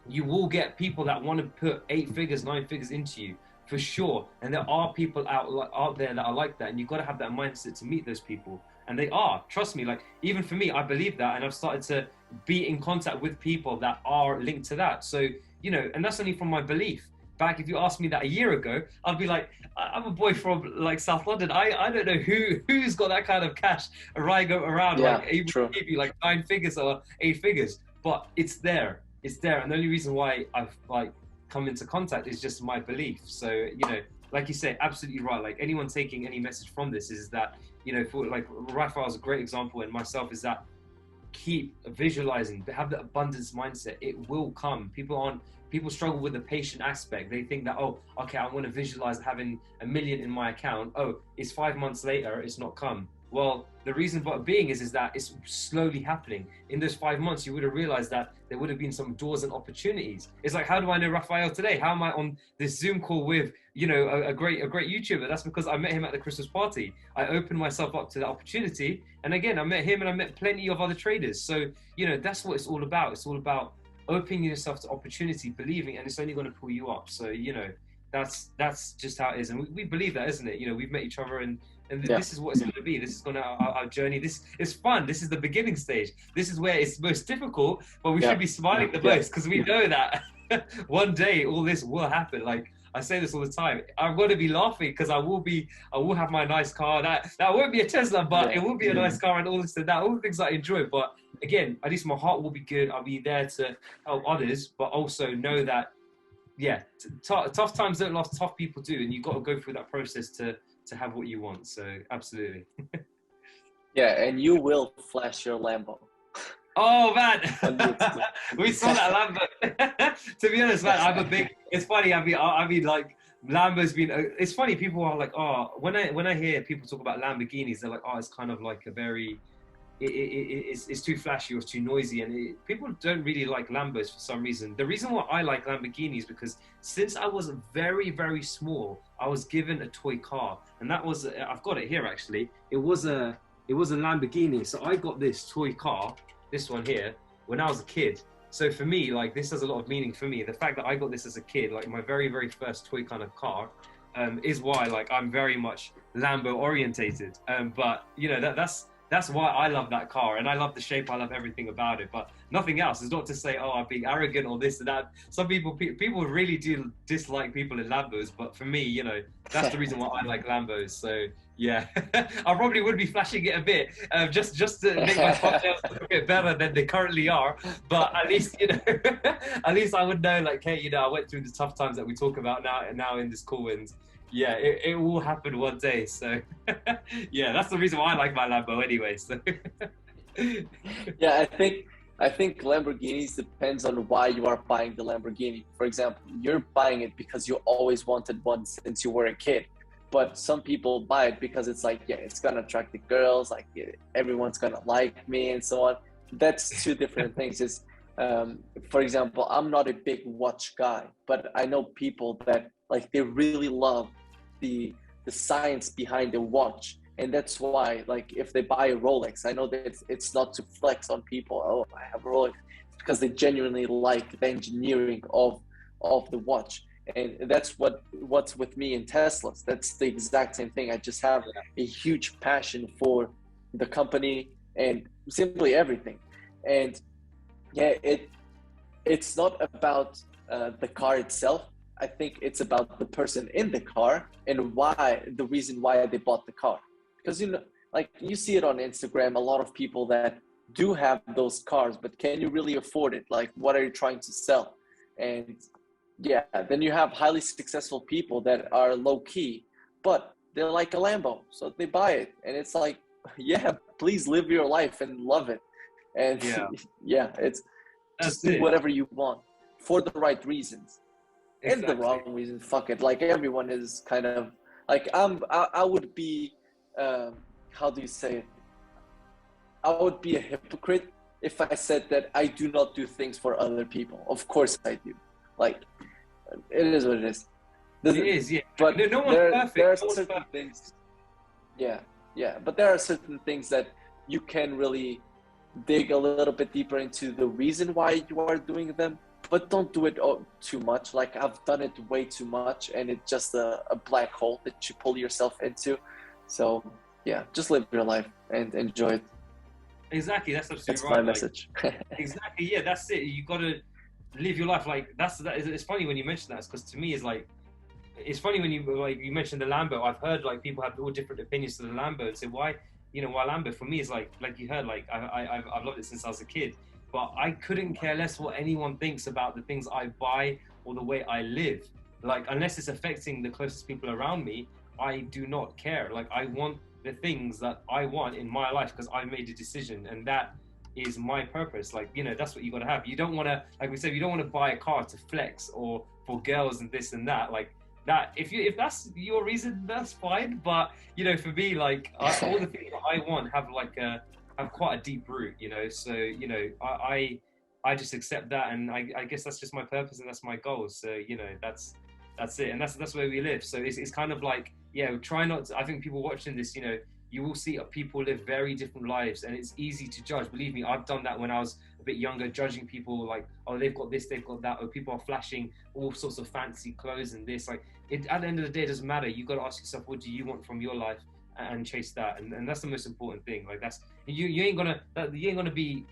you will get people that want to put 8 figures, 9 figures into you, for sure. And there are people out there that are like that. And you've got to have that mindset to meet those people. And they are, trust me, like even for me, I believe that. And I've started to be in contact with people that are linked to that. So, and that's only from my belief. Back, if you asked me that a year ago, I'd be like, I'm a boy from like South London. I don't know who's got that kind of cash around, like able to give you like 9 figures or 8 figures. But it's there. It's there. And the only reason why I've like come into contact is just my belief. So, like you say, absolutely right. Like anyone taking any message from this is that, for like Raphael's a great example, and myself, is that keep visualizing, have the abundance mindset. It will come. People struggle with the patient aspect. They think that, oh, okay, I want to visualize having 1 million in my account. Oh, it's 5 months later, it's not come. Well, the reason for it being is that it's slowly happening. In those 5 months, you would have realized that there would have been some doors and opportunities. It's like, how do I know Raphael today? How am I on this Zoom call with, a great YouTuber? That's because I met him at the Christmas party. I opened myself up to the opportunity. And again, I met him and I met plenty of other traders. So, that's what it's all about. It's all about opening yourself to opportunity, believing, and it's only going to pull you up. So, that's just how it is. And we believe that, isn't it? We've met each other, and this is what it's going to be. This is going to our journey. This is fun. This is the beginning stage. This is where it's most difficult, but we should be smiling the most, because we know that one day all this will happen. Like I say this all the time. I'm going to be laughing because I will have my nice car. That won't be a Tesla, but it will be a nice car and all this and that, all the things I enjoy. But again, at least my heart will be good. I'll be there to help others, but also know that, tough times don't last, tough people do. And you've got to go through that process to have what you want. So absolutely. And you will flash your Lambo. Oh man, we saw that Lambo. To be honest, man, it's funny. I mean, like Lambo's been. It's funny. People are like, oh, when I hear people talk about Lamborghinis, they're like, oh, it's kind of like a very, it's too flashy or it's too noisy, and people don't really like Lambos for some reason. The reason why I like Lamborghinis is because since I was very, very small, I was given a toy car, and that was I've got it here actually. It was a Lamborghini. So I got this toy car, this one here, when I was a kid. So for me, like, this has a lot of meaning for me. The fact that I got this as a kid, like my very, very first toy kind of car, is why like I'm very much Lambo orientated. But that's why I love that car, and I love the shape. I love everything about it, but nothing else. It's not to say, oh, I'm being arrogant or this and that. Some people really do dislike people in Lambos, but for me, that's the reason why I like Lambos. So yeah, I probably would be flashing it a bit, just to make my cocktails a bit better than they currently are. But at least, at least I would know, like, hey, I went through the tough times that we talk about now in this call, and yeah, it will happen one day. So yeah, that's the reason why I like my Lambo anyway. So yeah, I think Lamborghinis depends on why you are buying the Lamborghini. For example, you're buying it because you always wanted one since you were a kid. But some people buy it because it's like, it's gonna attract the girls, like everyone's gonna like me and so on. That's two different things. For example, I'm not a big watch guy, but I know people that like they really love the science behind the watch, and that's why, like, if they buy a Rolex, I know that it's not to flex on people. Oh, I have a Rolex, it's because they genuinely like the engineering of the watch. And that's what's with me in Teslas. That's the exact same thing. I just have a huge passion for the company and simply everything. And yeah, it's not about the car itself. I think it's about the person in the car and the reason why they bought the car. Because like you see it on Instagram, a lot of people that do have those cars, but can you really afford it? Like, what are you trying to sell? And yeah, then you have highly successful people that are low key, but they like a Lambo, so they buy it. And it's like, yeah, please live your life and love it. And yeah, it's just do whatever you want for the right reasons. And the wrong reasons, fuck it. Like everyone is kind of like, I would be, how do you say it? I would be a hypocrite if I said that I do not do things for other people. Of course I do. Like, it is what it is. It is, yeah. But no one's perfect. There are certain things. Yeah, but there are certain things that you can really dig a little bit deeper into the reason why you are doing them, but don't do it too much. Like, I've done it way too much, and it's just a black hole that you pull yourself into. So yeah, just live your life and enjoy it. Exactly, that's absolutely that's right. My message. Exactly, yeah, that's it. You gotta live your life like that. It's funny when you mention that, because to me, it's funny when you mentioned the Lambo. I've heard like people have all different opinions to the Lambo and say why Lambo. For me, it's like you heard, like I've loved it since I was a kid, but I couldn't care less what anyone thinks about the things I buy or the way I live. Like, unless it's affecting the closest people around me, I do not care. Like, I want the things that I want in my life because I made a decision, and that is my purpose. Like, that's what you got to have. You don't want to, like we said, you don't want to buy a car to flex or for girls and this and that. Like that, if that's your reason, that's fine. But for me, like all the things that I want have quite a deep root. So I just accept that, and I guess that's just my purpose and that's my goal. So that's it, and that's where we live. So it's kind of like, try not to, I think people watching this, you will see people live very different lives, and it's easy to judge. Believe me, I've done that when I was a bit younger, judging people like, oh, they've got this, they've got that, or people are flashing all sorts of fancy clothes and this. Like, at the end of the day, it doesn't matter. You got to ask yourself, what do you want from your life, and chase that. And that's the most important thing. Like, that's you ain't gonna be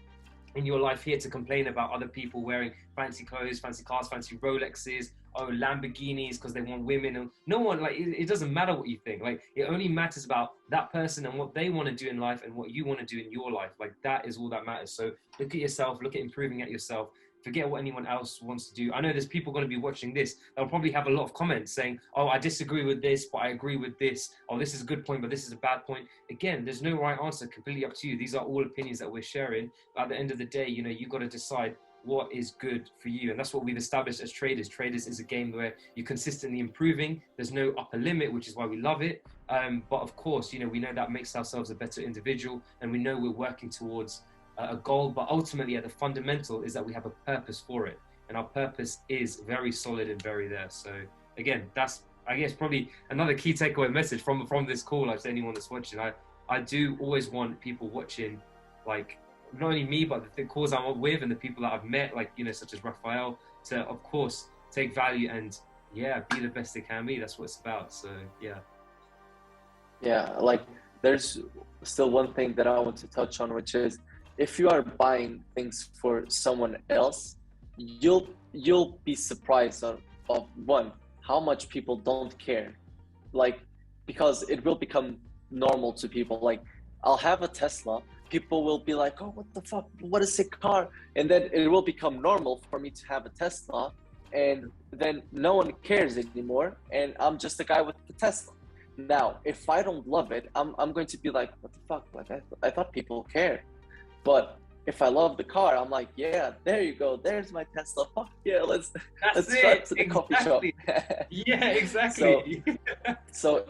in your life here to complain about other people wearing fancy clothes, fancy cars, fancy Rolexes, Lamborghinis because they want women. And no one, like, it doesn't matter what you think. Like, it only matters about that person and what they want to do in life and what you want to do in your life. Like, that is all that matters. So look at yourself, look at improving at yourself. Forget what anyone else wants to do. I know there's people going to be watching this. They'll probably have a lot of comments saying, oh, I disagree with this, but I agree with this. Oh, this is a good point, but this is a bad point. Again, there's no right answer, completely up to you. These are all opinions that we're sharing. But at the end of the day, you got to decide what is good for you. And that's what we've established as traders. Traders is a game where you're consistently improving. There's no upper limit, which is why we love it. But of course, we know that makes ourselves a better individual, and we know we're working towards a goal, but ultimately at the fundamental is that we have a purpose for it, and our purpose is very solid and very there. So again, that's, I guess, probably another key takeaway message from this call. Like, to anyone that's watching, I do always want people watching, like, not only me, but the calls I'm with and the people that I've met, like, such as Raphael, to of course take value and be the best they can be. That's what it's about. So like, there's still one thing that I want to touch on, which is, if you are buying things for someone else, you'll be surprised of one, how much people don't care. Like, because it will become normal to people. Like, I'll have a Tesla, people will be like, oh, what the fuck, what is a car? And then it will become normal for me to have a Tesla, and then no one cares anymore, and I'm just a guy with the Tesla. Now, if I don't love it, I'm going to be like, what the fuck? Like, I thought people care. But if I love the car, I'm like, yeah, there you go. There's my Tesla. Fuck yeah, let's drive to the coffee shop. Yeah, exactly. So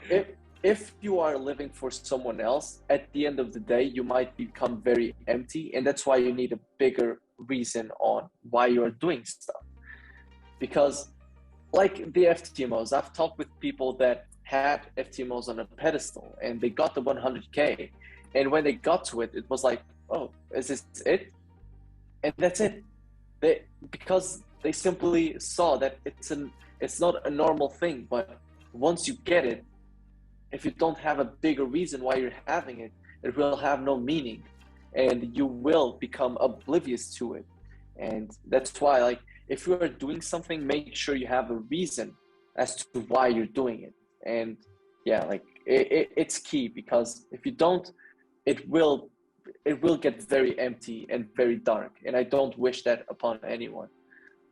if you are living for someone else, at the end of the day, you might become very empty. And that's why you need a bigger reason on why you're doing stuff. Because like the FTMOs, I've talked with people that had FTMOs on a pedestal and they got the 100K. And when they got to it, it was like, oh, is this it? And that's it. Because they simply saw that it's not a normal thing. But once you get it, if you don't have a bigger reason why you're having it, it will have no meaning, and you will become oblivious to it. And that's why, like, if you are doing something, make sure you have a reason as to why you're doing it. And like, it's key, because if you don't, it will get very empty and very dark, and I don't wish that upon anyone.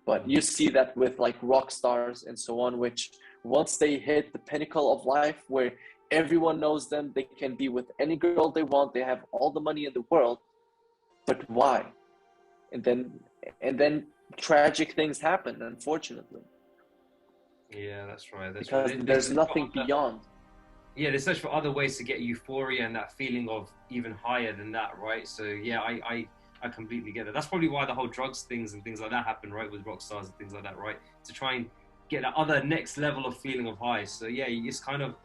But you see that with like rock stars and so on, which once they hit the pinnacle of life where everyone knows them, they can be with any girl they want, they have all the money in the world, but why? And then tragic things happen, unfortunately. Yeah, that's right. That's because right. there's nothing beyond. Yeah, they search for other ways to get euphoria and that feeling of even higher than that, right? So yeah, I completely get it. That's probably why the whole drugs things and things like that happen, right, with rock stars and things like that, right? To try and get that other next level of feeling of high. So yeah, you just kind of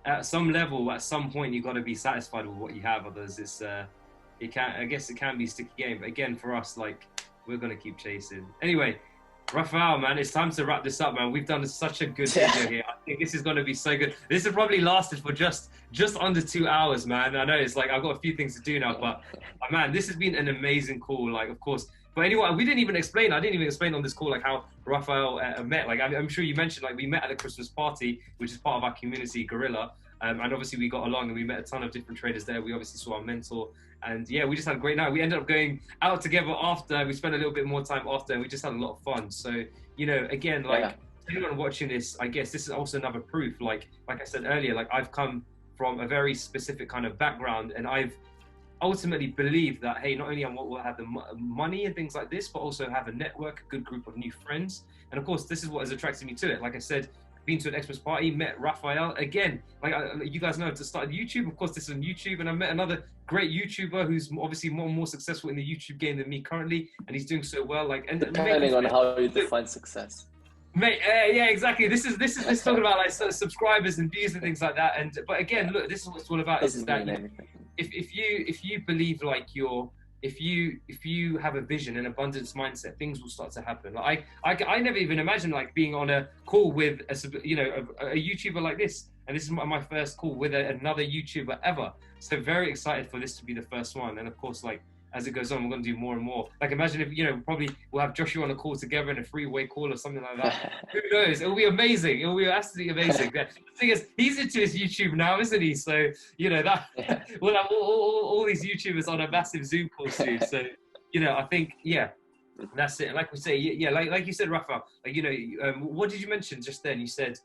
at some level, at some point, you got to be satisfied with what you have. Others, I guess it can be a sticky game. But again, for us, like we're gonna keep chasing. Anyway. Rafael, man, it's time to wrap this up, man. We've done such a good video here. I think this is going to be so good. This has probably lasted for just under 2 hours, man. I know it's like I've got a few things to do now, but man, this has been an amazing call. Like, of course, but anyway, I didn't even explain on this call like how Rafael met. Like, I'm sure you mentioned like we met at a Christmas party, which is part of our community, Guerrilla. And obviously we got along and we met a ton of different traders there. We obviously saw our mentor and yeah, we just had a great night. We ended up going out together after. We spent a little bit more time after and we just had a lot of fun. So, you know, again, like anyone watching this, I guess this is also another proof. Like I said earlier, like I've come from a very specific kind of background and I've ultimately believed that, hey, not only will I have the money and things like this, but also have a network, a good group of new friends. And of course, this is what has attracted me to it. Like I said, been to an Xmas party, met Rafael again. Like you guys know, to start YouTube, of course, this is on YouTube, and I met another great YouTuber who's obviously more successful in the YouTube game than me currently, and he's doing so well. Like, and depending on how you define success, mate. Yeah, exactly. This is talking about like subscribers and views and things like that. And but again, look, this is what it's all about. Is that if you believe like if you have a vision and abundance mindset, things will start to happen. Like I never even imagined like being on a call with a YouTuber like this, and this is my first call with another YouTuber ever. So very excited for this to be the first one, and of course, like as it goes on, we're going to do more and more. Like imagine if probably we'll have Joshua on a call together in a three-way call or something like that. Who knows? It'll be amazing. It'll be absolutely amazing. The thing is, he's into his YouTube now, isn't he? So that we'll have all these YouTubers on a massive Zoom call soon. So I think that's it. Like we say, like you said, Rafa. Like what did you mention just then? You said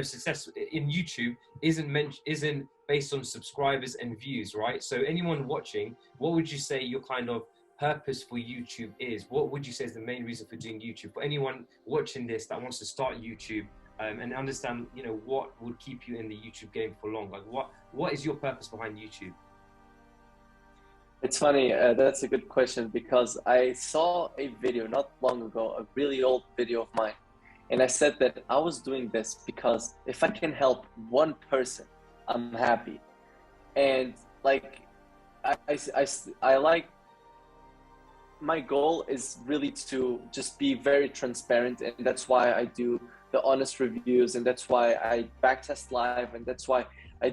success in YouTube isn't based on subscribers and views, right? So anyone watching, what would you say your kind of purpose for YouTube is? What would you say is the main reason for doing YouTube? For anyone watching this that wants to start YouTube and understand, what would keep you in the YouTube game for long? Like what is your purpose behind YouTube? It's funny, that's a good question, because I saw a video not long ago, a really old video of mine. And I said that I was doing this because if I can help one person, I'm happy. And like, I like, my goal is really to just be very transparent. And that's why I do the honest reviews. And that's why I backtest live. And that's why I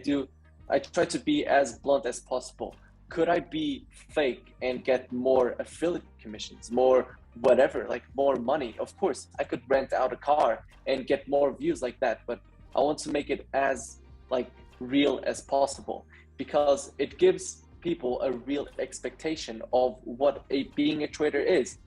try to be as blunt as possible. Could I be fake and get more affiliate commissions, more whatever, like more money? Of course, I could rent out a car and get more views like that, but I want to make it as like real as possible, because it gives people a real expectation of what being a trader is.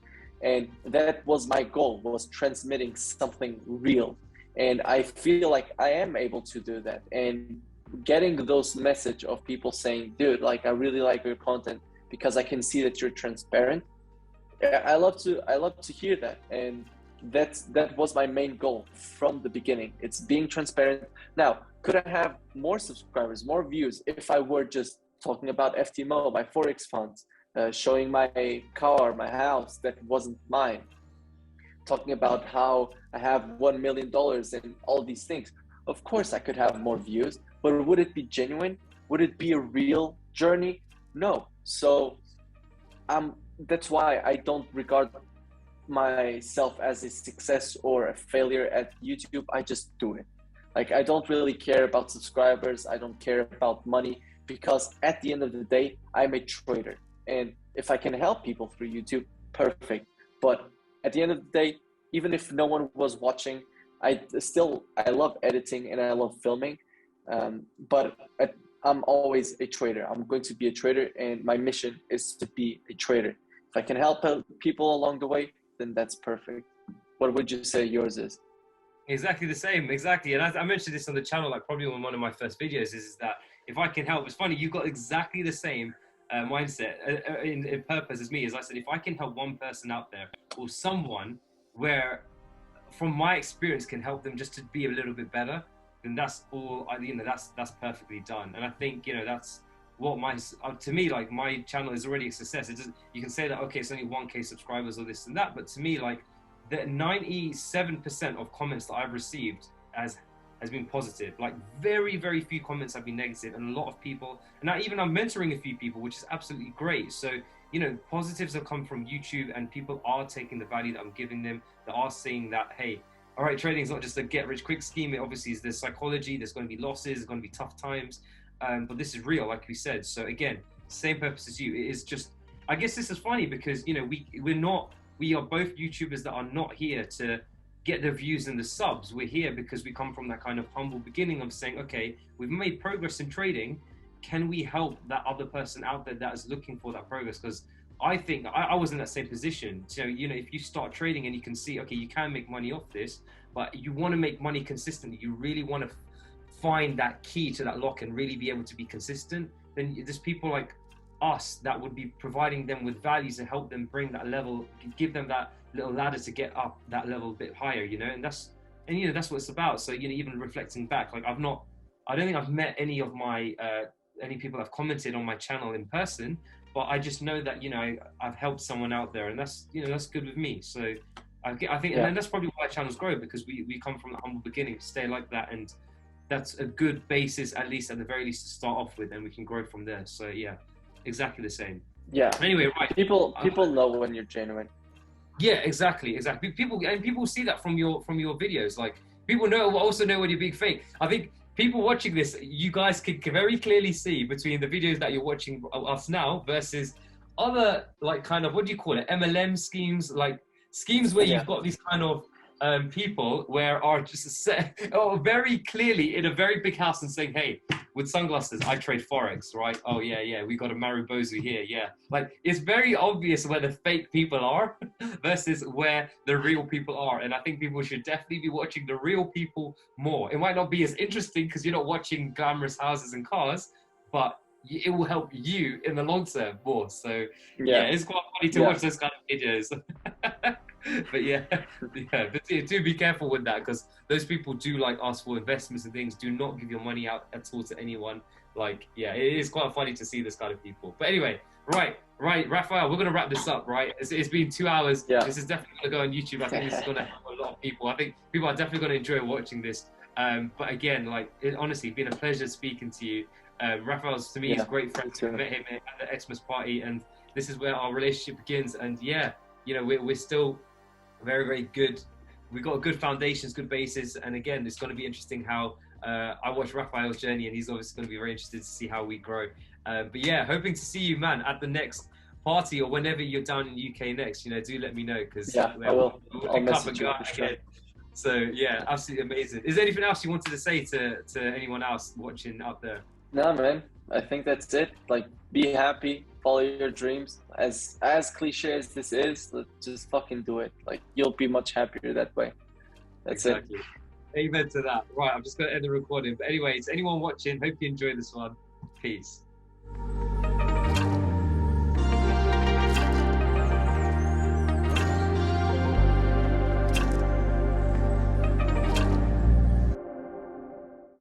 And that was my goal, was transmitting something real. And I feel like I am able to do that. And getting those message of people saying, dude, like I really like your content because I can see that you're transparent. I love to hear that. And that was my main goal from the beginning. It's being transparent. Now, could I have more subscribers, more views if I were just talking about FTMO, my Forex funds, showing my car, my house that wasn't mine, talking about how I have $1 million and all these things? Of course I could have more views, but would it be genuine? Would it be a real journey? No. So that's why I don't regard myself as a success or a failure at YouTube. I just do it. Like, I don't really care about subscribers. I don't care about money, because at the end of the day, I'm a trader. And if I can help people through YouTube, perfect. But at the end of the day, even if no one was watching, I love editing and I love filming. But I'm always a trader. I'm going to be a trader, and my mission is to be a trader. If I can help people along the way, then that's perfect. What would you say yours is? Exactly the same, exactly. And I mentioned this on the channel, like probably on one of my first videos, is that if I can help, it's funny, you've got exactly the same mindset in purpose as me. As I said, if I can help one person out there or someone where, from my experience, can help them just to be a little bit better, then that's all. That's perfectly done. And I think that's what to me, like, my channel is already a success. It doesn't. You can say that, okay, it's only 1K subscribers or this and that, but to me, like, the 97% of comments that I've received has been positive. Like, very, very few comments have been negative, and a lot of people, and I'm mentoring a few people, which is absolutely great. So, positives have come from YouTube, and people are taking the value that I'm giving them. They are seeing that, hey, all right, trading is not just a get-rich-quick scheme. It obviously is, there's psychology, there's going to be losses, there's going to be tough times, but this is real, like we said. So again, same purpose as you. It is just, I guess this is funny because, we are both YouTubers that are not here to get the views and the subs. We're here because we come from that kind of humble beginning of saying, okay, we've made progress in trading. Can we help that other person out there that is looking for that progress? Because I think I was in that same position. So, if you start trading and you can see, okay, you can make money off this, but you want to make money consistently, you really want to find that key to that lock and really be able to be consistent, then there's people like us that would be providing them with values to help them bring that level, give them that little ladder to get up that level a bit higher, and that's what it's about. So even reflecting back, like I don't think I've met any of my any people that have commented on my channel in person, but I just know that I've helped someone out there, and that's that's good with me. So I think and then that's probably why channels grow, because we come from the humble beginning, stay like that, and that's a good basis, at least at the very least, to start off with, and we can grow from there. So yeah, exactly the same. Yeah. Anyway, right. People know when you're genuine. Yeah, exactly. People see that from your videos. Like, people also know when you're being fake. I think people watching this, you guys can very clearly see between the videos that you're watching us now versus other, like, kind of, what do you call it, MLM schemes, like schemes where you've got these kind of people where are just very clearly in a very big house and saying, hey, with sunglasses, I trade Forex, right? Oh yeah, we got a Maribozu here, yeah. Like, it's very obvious where the fake people are versus where the real people are. And I think people should definitely be watching the real people more. It might not be as interesting because you're not watching glamorous houses and cars, but it will help you in the long term more. So yeah, it's quite funny to watch those kind of videos. But but do be careful with that, because those people do, like, ask for investments and things. Do not give your money out at all to anyone. Like, it is quite funny to see this kind of people. But anyway, right, Raphael, we're gonna wrap this up, right? It's been 2 hours. This is definitely gonna go on YouTube. I think this is gonna help a lot of people. I think people are definitely gonna enjoy watching this. But again, like, honestly, been a pleasure speaking to you. Raphael's, to me, is a great friend. I met him at the Xmas party, and this is where our relationship begins. And we're still very, very good. We've got good foundations, good basis, and again, it's going to be interesting how I watch Raphael's journey, and he's obviously going to be very interested to see how we grow. But yeah, hoping to see you, man, at the next party or whenever you're down in the UK next. Do let me know, because I will. I'll message you. So yeah, absolutely amazing. Is there anything else you wanted to say to anyone else watching out there? No, man. I think that's it. Like, be happy, follow your dreams. As cliche as this is, just fucking do it. Like, you'll be much happier that way. That's exactly it. Amen to that. Right, I'm just going to end the recording. But anyways, anyone watching, hope you enjoyed this one. Peace.